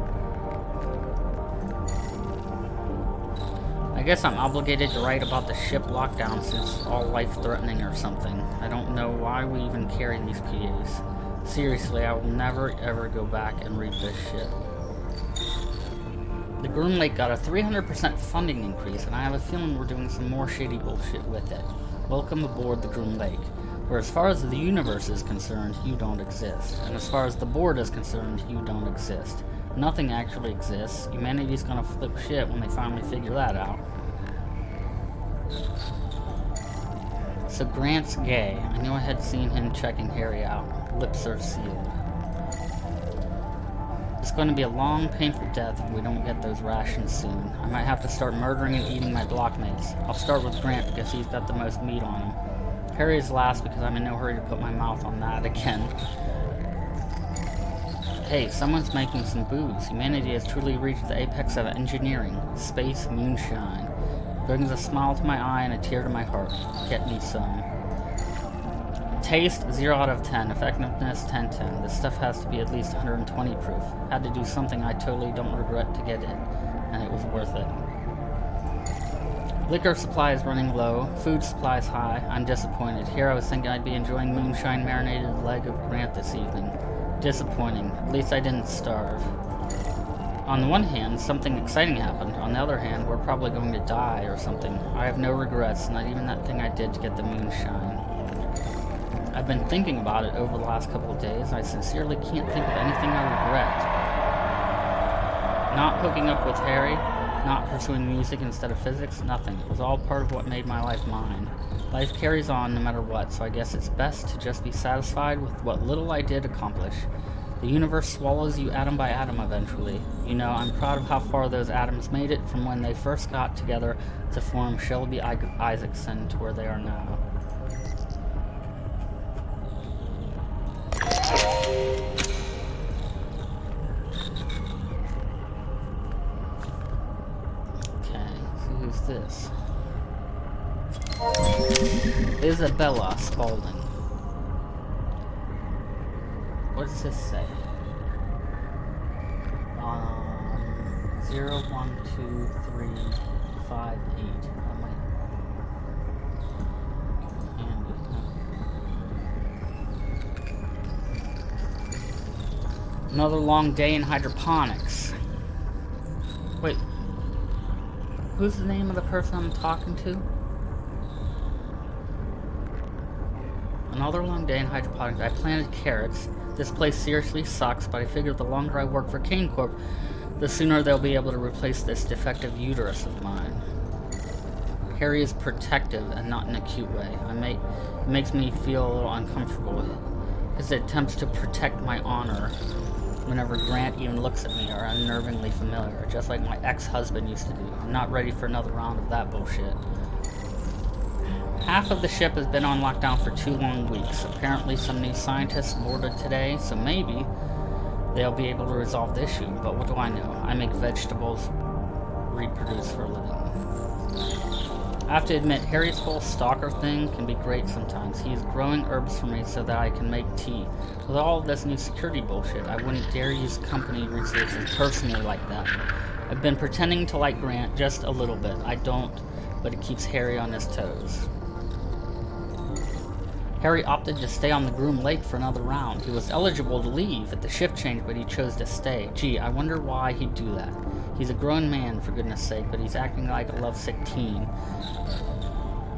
I guess I'm obligated to write about the ship lockdown since it's all life-threatening or something. I don't know why we even carry these PAs. Seriously, I will never ever go back and read this shit. The Groom Lake got a 300% funding increase, and I have a feeling we're doing some more shady bullshit with it. Welcome aboard the Groom Lake, where as far as the universe is concerned, you don't exist. And as far as the board is concerned, you don't exist. Nothing actually exists. Humanity's gonna flip shit when they finally figure that out. So Grant's gay. I knew I had seen him checking Harry out. Lips are sealed. It's going to be a long, painful death if we don't get those rations soon. I might have to start murdering and eating my blockmates. I'll start with Grant because he's got the most meat on him. Harry's last because I'm in no hurry to put my mouth on that again. Hey, someone's making some booze. Humanity has truly reached the apex of engineering. Space moonshine. Brings a smile to my eye and a tear to my heart. Get me some. Taste, 0 out of 10. Effectiveness, 10/10. This stuff has to be at least 120 proof. Had to do something I totally don't regret to get it, and it was worth it. Liquor supply is running low. Food supply is high. I'm disappointed. Here I was thinking I'd be enjoying moonshine marinated leg of Grant this evening. Disappointing. At least I didn't starve. On the one hand, something exciting happened. On the other hand, we're probably going to die or something. I have no regrets, not even that thing I did to get the moonshine. I've been thinking about it over the last couple of days, and I sincerely can't think of anything I regret. Not hooking up with Harry, not pursuing music instead of physics, nothing. It was all part of what made my life mine. Life carries on no matter what, so I guess it's best to just be satisfied with what little I did accomplish. The universe swallows you atom by atom eventually. You know, I'm proud of how far those atoms made it from when they first got together to form Shelby Isaacson to where they are now. Okay, so who's this? Isabella Spaulding. What does this say? 0, 1, 2, 3, 5, 8. Oh, wait. Another long day in hydroponics. Wait. Who's the name of the person I'm talking to? Another long day in hydroponics. I planted carrots. This place seriously sucks, but I figured the longer I work for Kane Corp, the sooner they'll be able to replace this defective uterus of mine. Harry is protective and not in a cute way. It makes me feel a little uncomfortable. His attempts to protect my honor whenever Grant even looks at me are unnervingly familiar, just like my ex-husband used to do. I'm not ready for another round of that bullshit. Half of the ship has been on lockdown for 2 long weeks. Apparently some new scientists boarded today, so maybe they'll be able to resolve the issue, but what do I know? I make vegetables reproduce for a living. I have to admit, Harry's whole stalker thing can be great sometimes. He is growing herbs for me so that I can make tea. With all of this new security bullshit, I wouldn't dare use company resources personally like that. I've been pretending to like Grant just a little bit. I don't, but it keeps Harry on his toes. Harry opted to stay on the Groom Lake for another round. He was eligible to leave at the shift change, but he chose to stay. Gee, I wonder why he'd do that. He's a grown man, for goodness sake, but he's acting like a lovesick teen.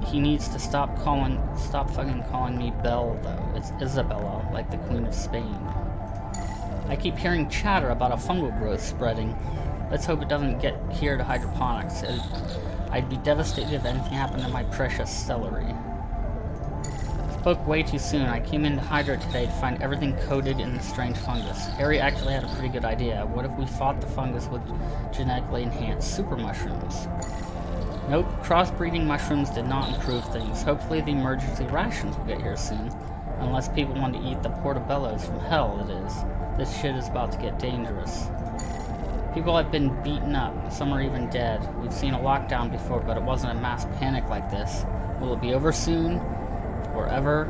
He needs to stop fucking calling me Belle, though. It's Isabella, like the Queen of Spain. I keep hearing chatter about a fungal growth spreading. Let's hope it doesn't get here to hydroponics. I'd be devastated if anything happened to my precious celery. Spoke way too soon. I came into Hydra today to find everything coated in the strange fungus. Harry actually had a pretty good idea. What if we fought the fungus with genetically enhanced super mushrooms? Nope, crossbreeding mushrooms did not improve things. Hopefully the emergency rations will get here soon. Unless people want to eat the portobellos from hell, it is. This shit is about to get dangerous. People have been beaten up. Some are even dead. We've seen a lockdown before, but it wasn't a mass panic like this. Will it be over soon? Or ever?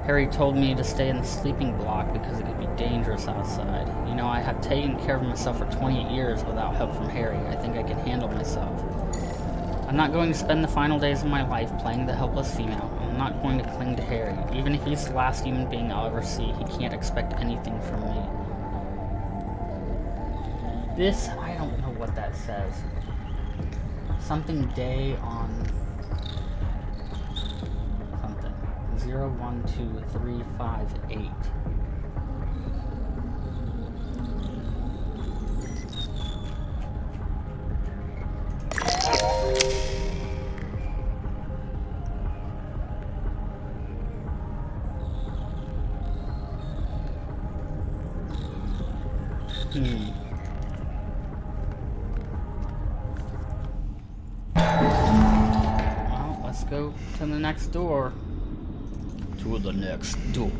Harry told me to stay in the sleeping block because it could be dangerous outside. You know, I have taken care of myself for 28 years without help from Harry. I think I can handle myself. I'm not going to spend the final days of my life playing the helpless female. I'm not going to cling to Harry. Even if he's the last human being I'll ever see, he can't expect anything from me. This, I don't know what that says. Something day on... something. 0, 1, 2, 3, 5, 8. Well, let's go to the next door. To the next door.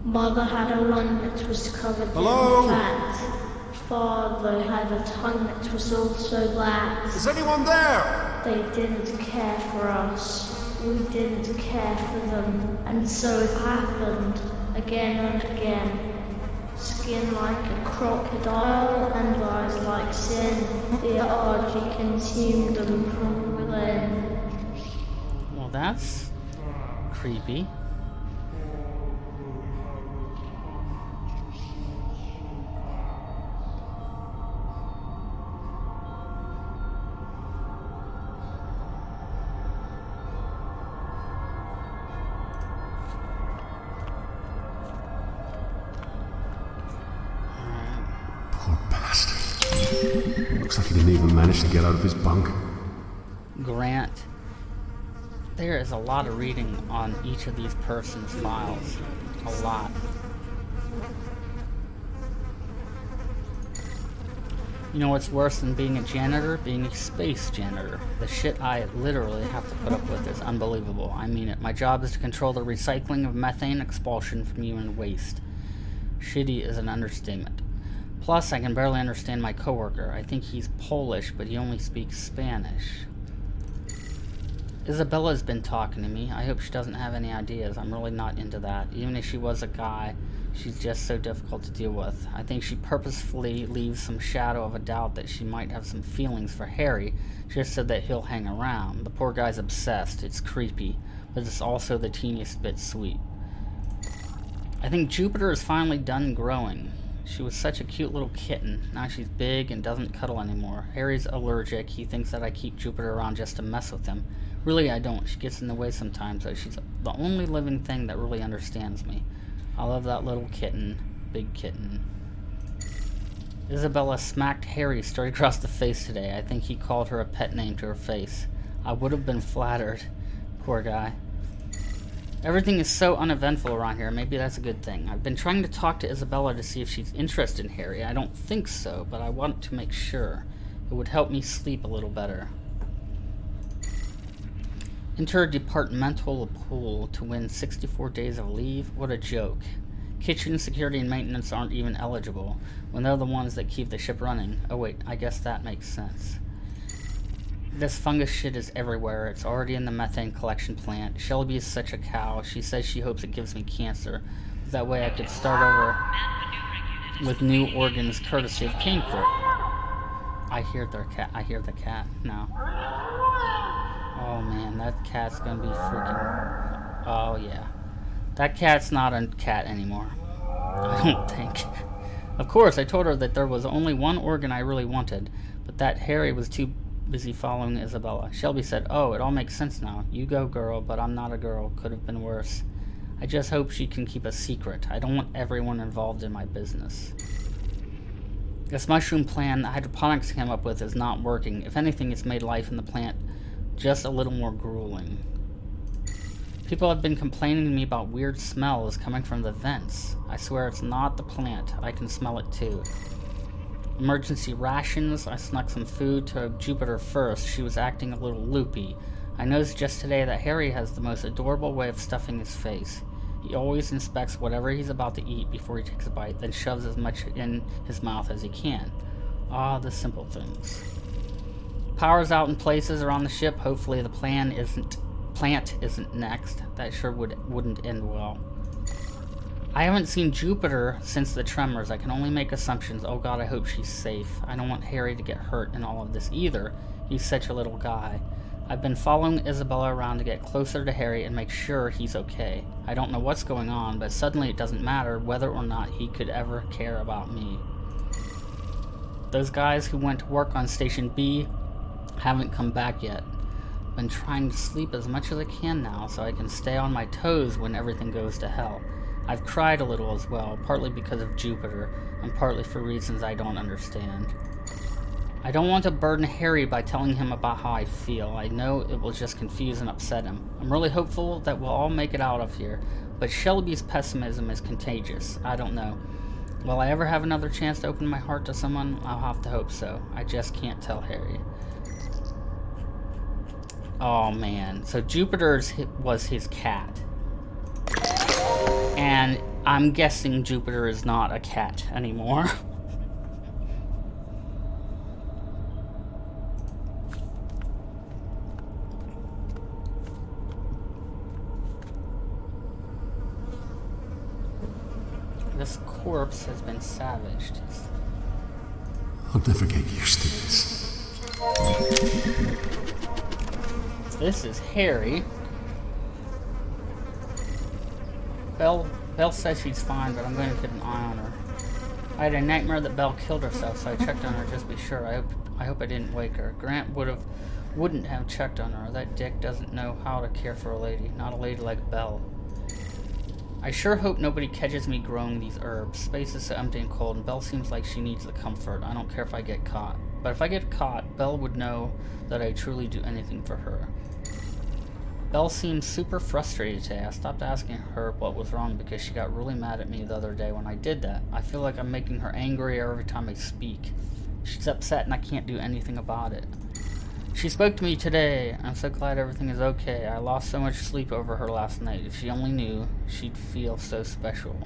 Mother had a lung that was covered Hello? in fat. Father had a tongue that was also black. Is anyone there? They didn't care for us. We didn't care for them. And so it happened again and again. Skin like a crocodile and eyes like sin. The RG consumed them from within. Well, that's creepy. Poor bastard. Looks like he didn't even manage to get out of his bunk. Grant. There is a lot of reading on each of these persons' files. A lot. You know what's worse than being a janitor? Being a space janitor. The shit I literally have to put up with is unbelievable. I mean it. My job is to control the recycling of methane expulsion from human waste. Shitty is an understatement. Plus, I can barely understand my coworker. I think he's Polish, but he only speaks Spanish. Isabella's been talking to me. I hope she doesn't have any ideas. I'm really not into that. Even if she was a guy, she's just so difficult to deal with. I think she purposefully leaves some shadow of a doubt that she might have some feelings for Harry, just so that he'll hang around. The poor guy's obsessed. It's creepy, but it's also the teeniest bit sweet. I think Jupiter is finally done growing. She was such a cute little kitten. Now she's big and doesn't cuddle anymore. Harry's allergic. He thinks that I keep Jupiter around just to mess with him. Really, I don't. She gets in the way sometimes, though. She's the only living thing that really understands me. I love that little kitten. Big kitten. Isabella smacked Harry straight across the face today. I think he called her a pet name to her face. I would have been flattered. Poor guy. Everything is so uneventful around here. Maybe that's a good thing. I've been trying to talk to Isabella to see if she's interested in Harry. I don't think so, but I want to make sure. It would help me sleep a little better. Interdepartmental pool to win 64 days of leave? What a joke. Kitchen, security, and maintenance aren't even eligible, when they're the ones that keep the ship running. Oh wait, I guess that makes sense. This fungus shit is everywhere. It's already in the methane collection plant. Shelby is such a cow. She says she hopes it gives me cancer. That way I could start over with new organs courtesy of Kane Corp. I hear their cat. I hear the cat now. Oh man, that cat's gonna be freaking... Oh yeah. That cat's not a cat anymore. I don't think. Of course, I told her that there was only one organ I really wanted, but that Harry was too busy following Isabella. Shelby said, "Oh, it all makes sense now. You go, girl, but I'm not a girl. Could have been worse. I just hope she can keep a secret. I don't want everyone involved in my business." This mushroom plan that hydroponics came up with is not working. If anything, it's made life in the plant just a little more grueling. People have been complaining to me about weird smells coming from the vents. I swear it's not the plant. I can smell it too. Emergency rations. I snuck some food to Jupiter first. She was acting a little loopy. I noticed just today that Harry has the most adorable way of stuffing his face. He always inspects whatever he's about to eat before he takes a bite, then shoves as much in his mouth as he can. Ah, the simple things. Power's out in places around the ship. Hopefully the plant isn't next. That sure wouldn't end well. I haven't seen Jupiter since the tremors. I can only make assumptions. Oh god, I hope she's safe. I don't want Harry to get hurt in all of this either. He's such a little guy. I've been following Isabella around to get closer to Harry and make sure he's okay. I don't know what's going on, but suddenly it doesn't matter whether or not he could ever care about me. Those guys who went to work on Station B haven't come back yet. Been trying to sleep as much as I can now so I can stay on my toes when everything goes to hell. I've cried a little as well, partly because of Jupiter, and partly for reasons I don't understand. I don't want to burden Harry by telling him about how I feel. I know it will just confuse and upset him. I'm really hopeful that we'll all make it out of here, but Shelby's pessimism is contagious. I don't know. Will I ever have another chance to open my heart to someone? I'll have to hope so. I just can't tell Harry. Oh man, so Jupiter was his cat. And I'm guessing Jupiter is not a cat anymore. This corpse has been savaged. I'll never get used to this. This is Harry. Belle says she's fine, but I'm going to keep an eye on her. I had a nightmare that Belle killed herself, so I checked on her just to be sure. I hope I didn't wake her. Grant wouldn't have checked on her. That dick doesn't know how to care for a lady, not a lady like Belle. I sure hope nobody catches me growing these herbs. Space is so empty and cold, and Belle seems like she needs the comfort. I don't care if I get caught. But if I get caught, Belle would know that I truly do anything for her. Belle seemed super frustrated today. I stopped asking her what was wrong because she got really mad at me the other day when I did that. I feel like I'm making her angrier every time I speak. She's upset and I can't do anything about it. She spoke to me today. I'm so glad everything is okay. I lost so much sleep over her last night. If she only knew, she'd feel so special.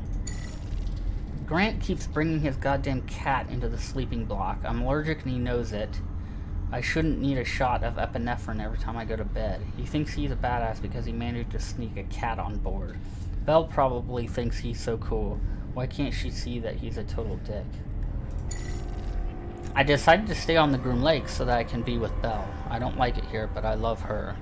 Grant keeps bringing his goddamn cat into the sleeping block. I'm allergic and he knows it. I shouldn't need a shot of epinephrine every time I go to bed. He thinks he's a badass because he managed to sneak a cat on board. Belle probably thinks he's so cool. Why can't she see that he's a total dick? I decided to stay on the Groom Lake so that I can be with Belle. I don't like it here, but I love her.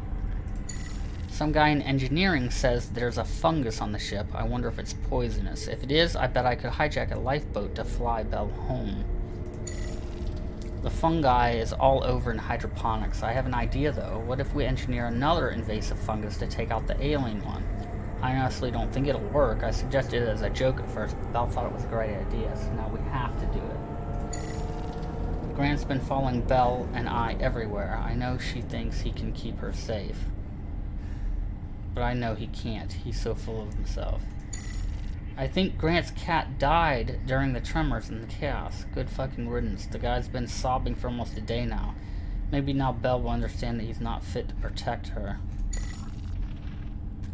Some guy in engineering says there's a fungus on the ship. I wonder if it's poisonous. If it is, I bet I could hijack a lifeboat to fly Belle home. The fungi is all over in hydroponics. I have an idea though. What if we engineer another invasive fungus to take out the alien one? I honestly don't think it'll work. I suggested it as a joke at first, but Belle thought it was a great idea, so now we have to do it. Grant's been following Belle and I everywhere. I know she thinks he can keep her safe. But I know he can't. He's so full of himself. I think Grant's cat died during the tremors and the chaos. Good fucking riddance. The guy's been sobbing for almost a day now. Maybe now Belle will understand that he's not fit to protect her.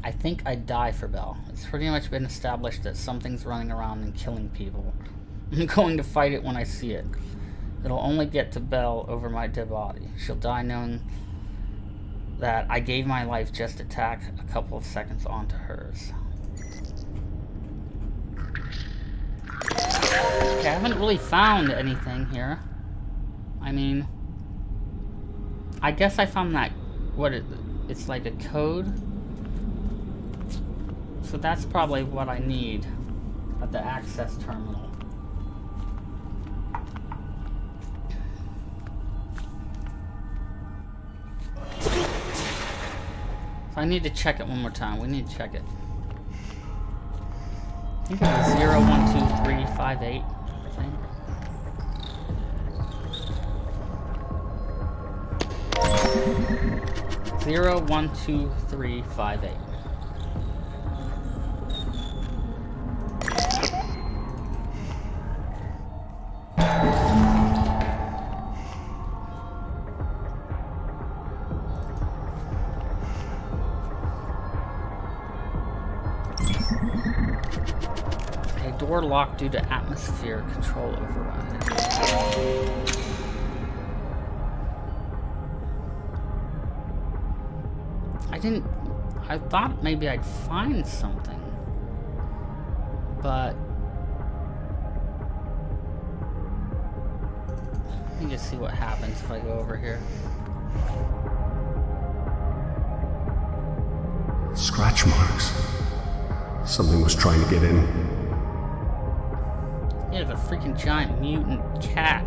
I think I'd die for Belle. It's pretty much been established that something's running around and killing people. I'm going to fight it when I see it. It'll only get to Belle over my dead body. She'll die knowing that I gave my life just to tack a couple of seconds onto hers. Okay, I haven't really found anything here. I mean, I guess I found that, it's like a code. So that's probably what I need at the access terminal. So I need to check it one more time. We need to check it. I think it's 012358, I think. Door locked due to atmosphere control override. I thought maybe I'd find something. But let me just see what happens if I go over here. Scratch marks. Something was trying to get in. Yeah, the freaking giant mutant cat.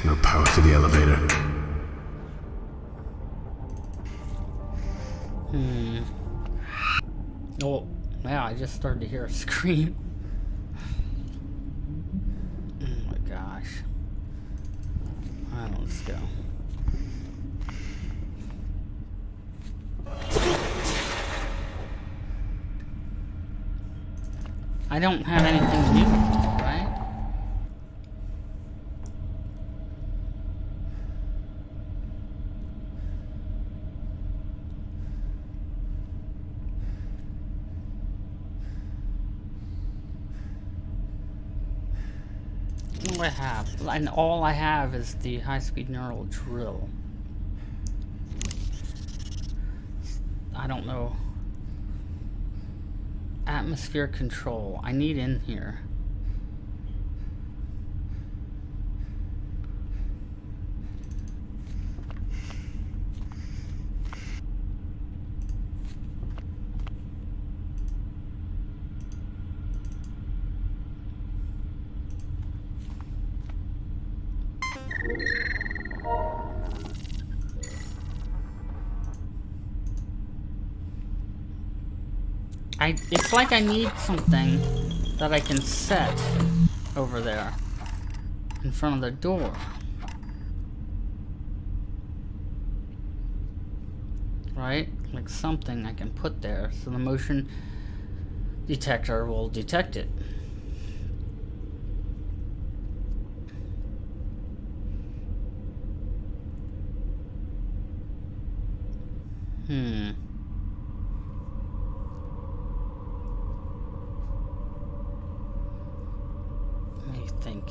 No power to the elevator. Oh, yeah, I just started to hear a scream. Oh my gosh. Alright, let's go. I don't have anything new, right? What do I have? And all I have is the high-speed neural drill. I don't know. Atmosphere control. I need in here. It's like I need something that I can set over there in front of the door. Right? Like something I can put there so the motion detector will detect it. Let me think.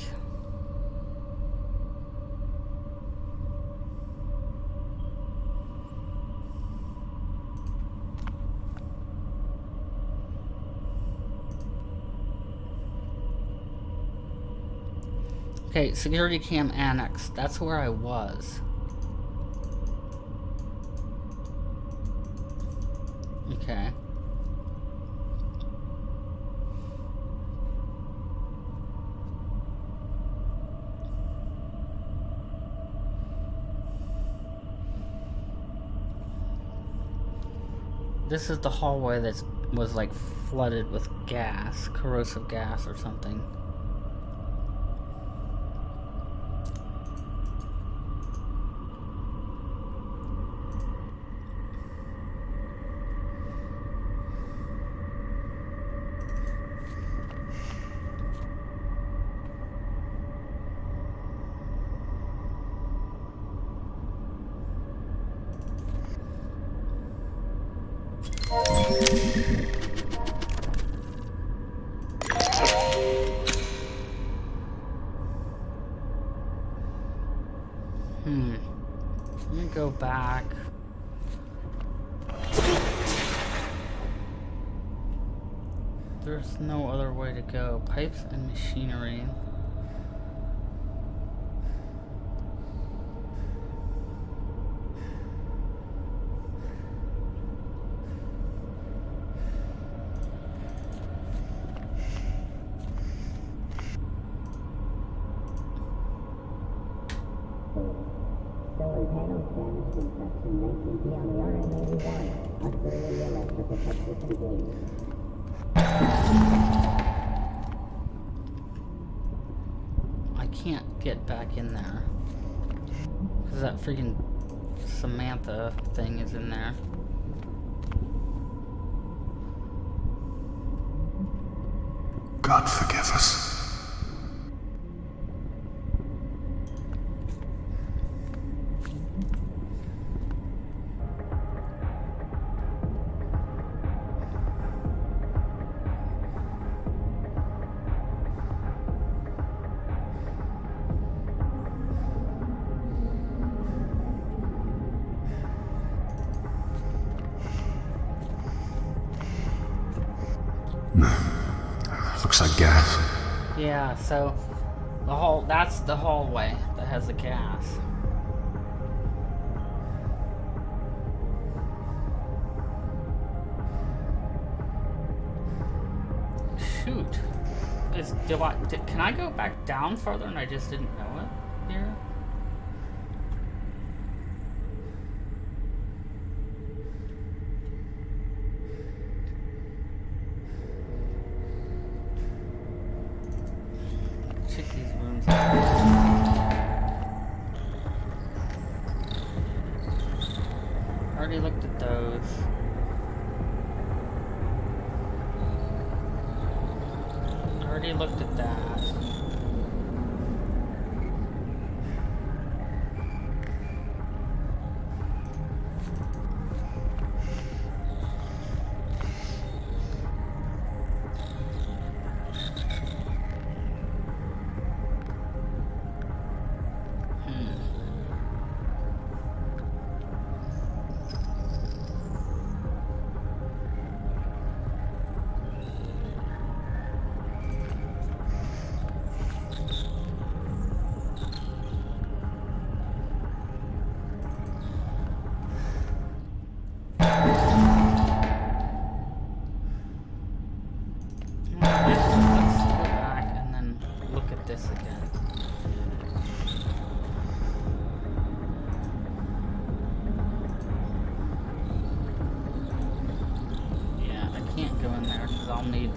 Okay, security cam annex. That's where I was. Okay. This is the hallway that was like flooded with gas, corrosive gas or something. Let me go back. There's no other way to go. Pipes and machinery. I can't get back in there because that freaking Samantha thing is in there. God forgive us. Looks like gas. Yeah, so that's the hallway that has the gas. Shoot. Can I go back down further and I just didn't know it here? Check these rooms out. Already looked at those. Already looked at that.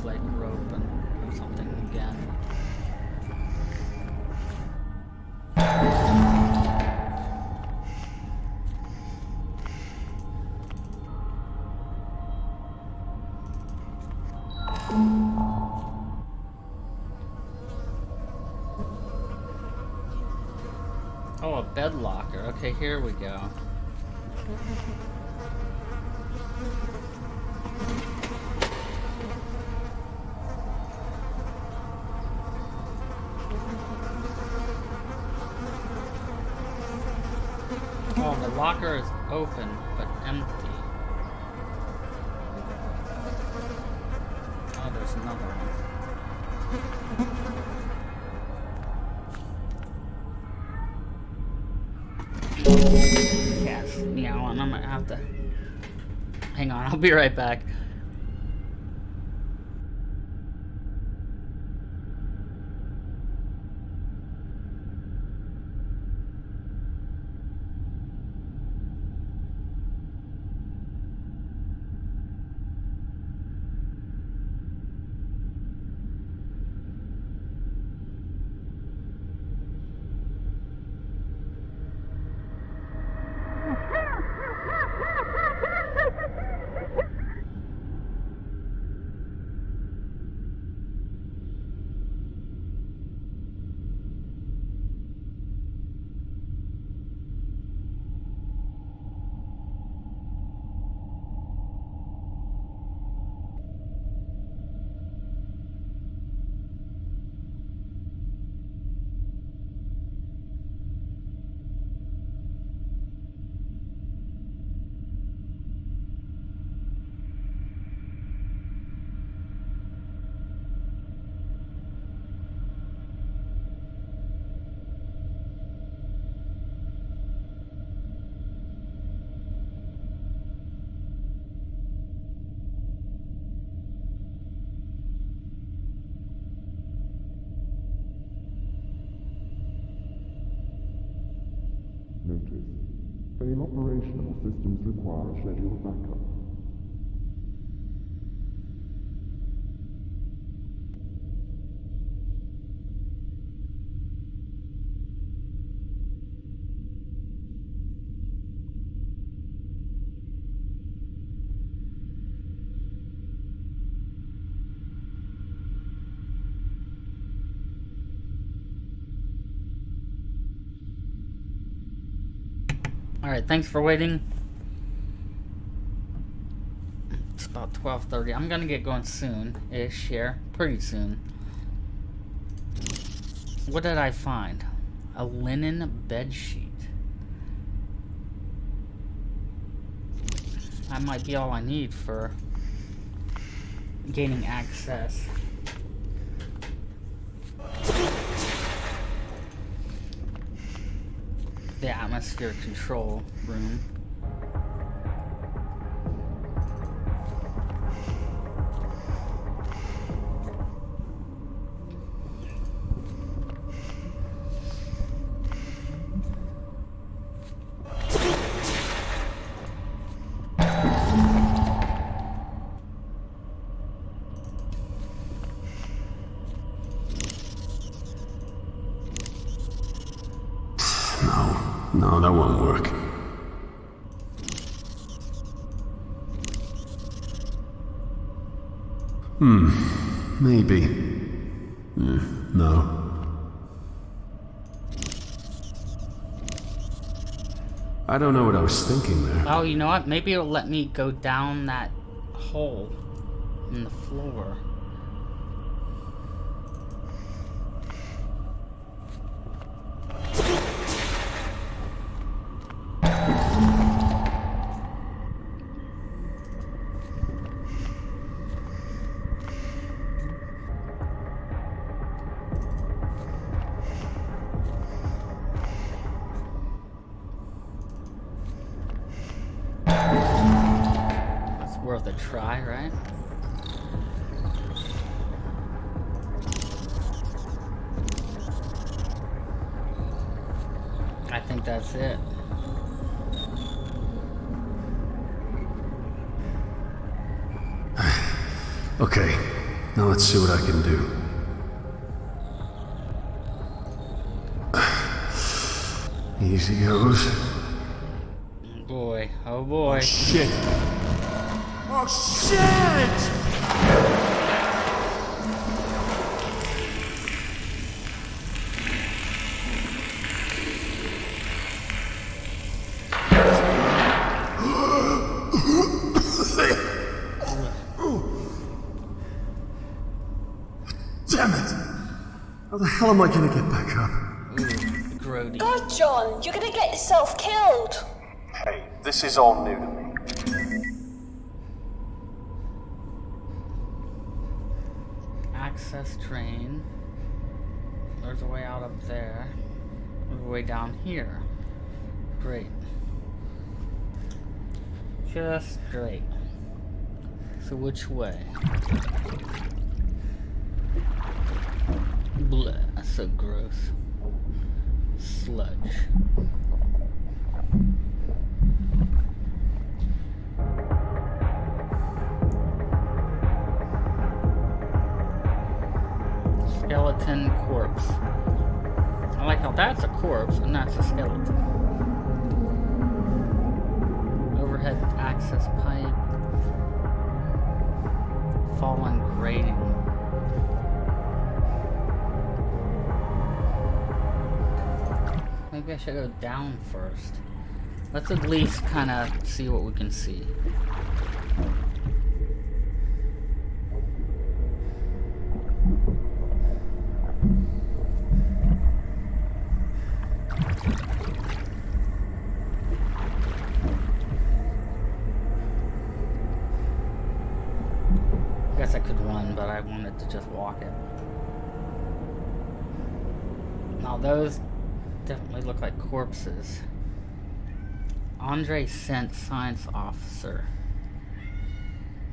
Like rope and something again. Oh, a bed locker. Okay, here we go. Oh, the locker is open, but empty. Oh, there's another one. Yes, meow, and I'm gonna have to... Hang on, I'll be right back. Notice. Fail operational systems require a scheduled backup. Alright, thanks for waiting. It's about 12:30. I'm gonna get going soon-ish here. Pretty soon. What did I find? A linen bed sheet. That might be all I need for gaining access. The atmosphere control room. No, that won't work. Maybe. No. I don't know what I was thinking there. Oh, you know what? Maybe it'll let me go down that hole in the floor. Worth a try, right? I think that's it. Okay, now let's see what I can do. Easy goes. Boy, oh boy. Shit! Oh shit! Damn it! How the hell am I gonna get back up? Grody. God, John, you're gonna get yourself killed. Hey, this is all new to me. Access train. There's a way out up there. There's a way down here. Great. Just straight. So which way? Bleh, that's so gross. Sludge. Skeleton corpse. I like how that's a corpse and that's a skeleton. Overhead access pipe. Fallen grating. Maybe I should go down first. Let's at least kind of see what we can see. Guess I could run, but I wanted to just walk it. Now those definitely look like corpses. Andre Sent, science officer.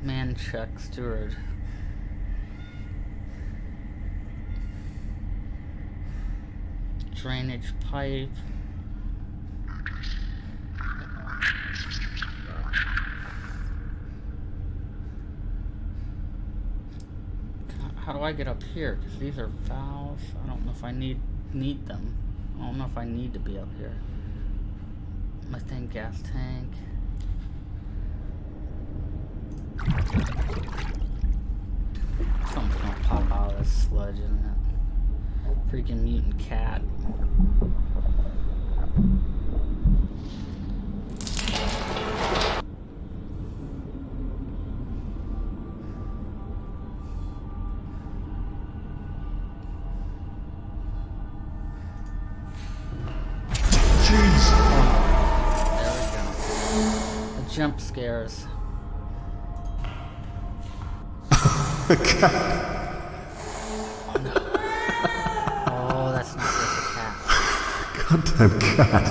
Manchuck steward. Drainage pipe. How do I get up here? Because these are valves. I don't know if I need them. I don't know if I need to be up here. Methane gas tank. Something's gonna pop out of this sludge, isn't it? Freaking mutant cat. jump scares. A cat. Oh, that's not just a cat. Goddamn cat.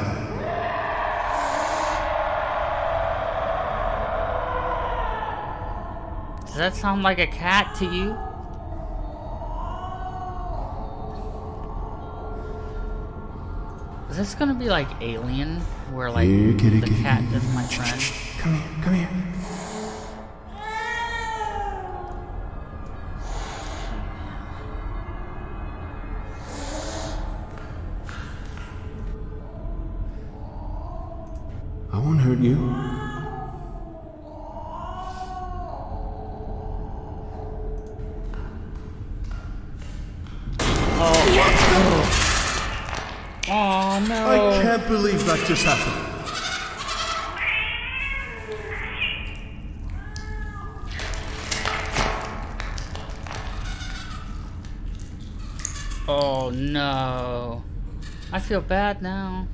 Does that sound like a cat to you? Is this gonna be like Alien, where like Here, kitty, the kitty, cat kitty. is my friend? Come here, come here. I won't hurt you. Oh no! I can't believe that just happened. Oh no! I feel bad now.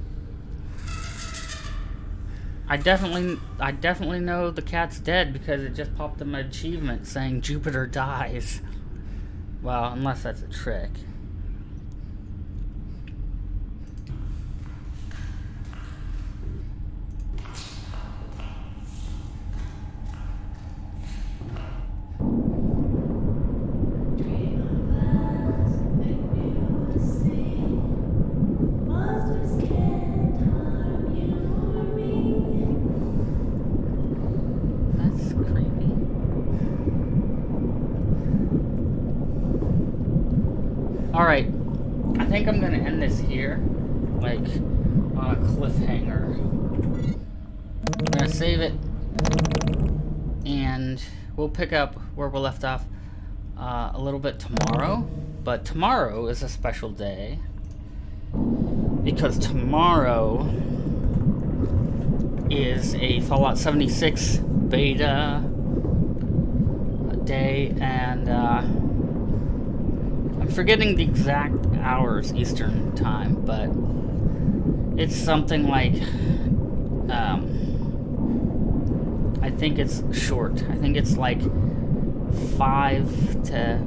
I definitely know the cat's dead because it just popped up an achievement saying Jupiter dies. Well, unless that's a trick. Alright, I think I'm gonna end this here, like, on a cliffhanger. I'm gonna save it, and we'll pick up where we left off a little bit tomorrow, but tomorrow is a special day, because tomorrow is a Fallout 76 beta day, and I'm forgetting the exact hours Eastern time, but it's something like, I think it's short. I think it's like 5 to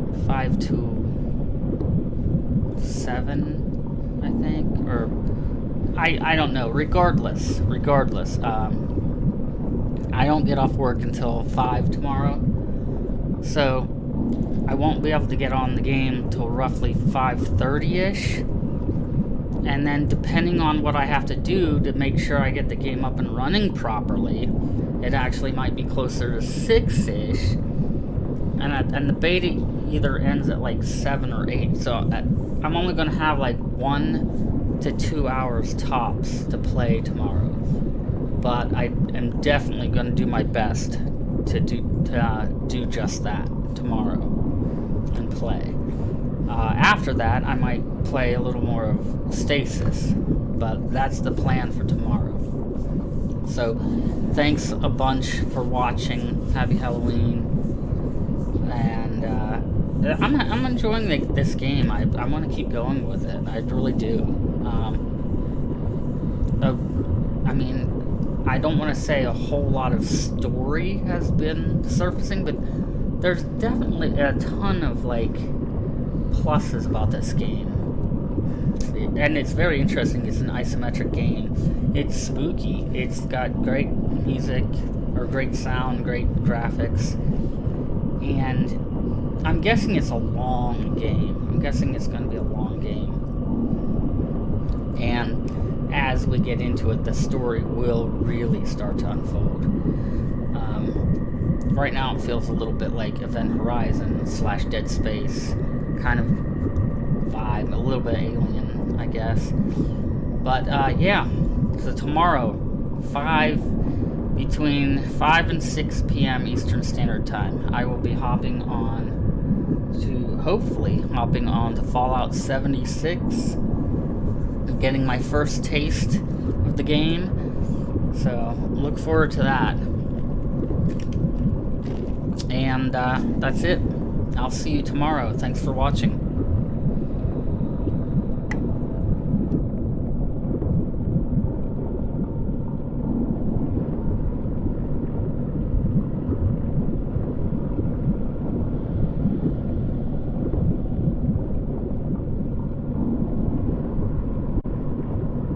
7, I think, or I don't know. Regardless, I don't get off work until 5 tomorrow, so I won't be able to get on the game till roughly 5:30ish, and then depending on what I have to do to make sure I get the game up and running properly, it actually might be closer to 6ish, and the beta either ends at like 7 or 8, so I'm only going to have like 1 to 2 hours tops to play tomorrow, but I am definitely going to do my best to do just that tomorrow and play. After that, I might play a little more of Stasis, but that's the plan for tomorrow. So, thanks a bunch for watching. Happy Halloween, and I'm enjoying this game. I want to keep going with it. I really do. I mean, I don't want to say a whole lot of story has been surfacing, but there's definitely a ton of, like, pluses about this game. And it's very interesting. It's an isometric game. It's spooky. It's got great music, or great sound, great graphics. And I'm guessing it's a long game. I'm guessing it's going to be a long game. And as we get into it, the story will really start to unfold. Right now it feels a little bit like Event Horizon / Dead Space kind of vibe, a little bit Alien, I guess. But yeah, so tomorrow, between 5 and 6 p.m. Eastern Standard Time, I will be hopefully hopping on to Fallout 76, getting my first taste of the game, so look forward to that. And that's it. I'll see you tomorrow. Thanks for watching.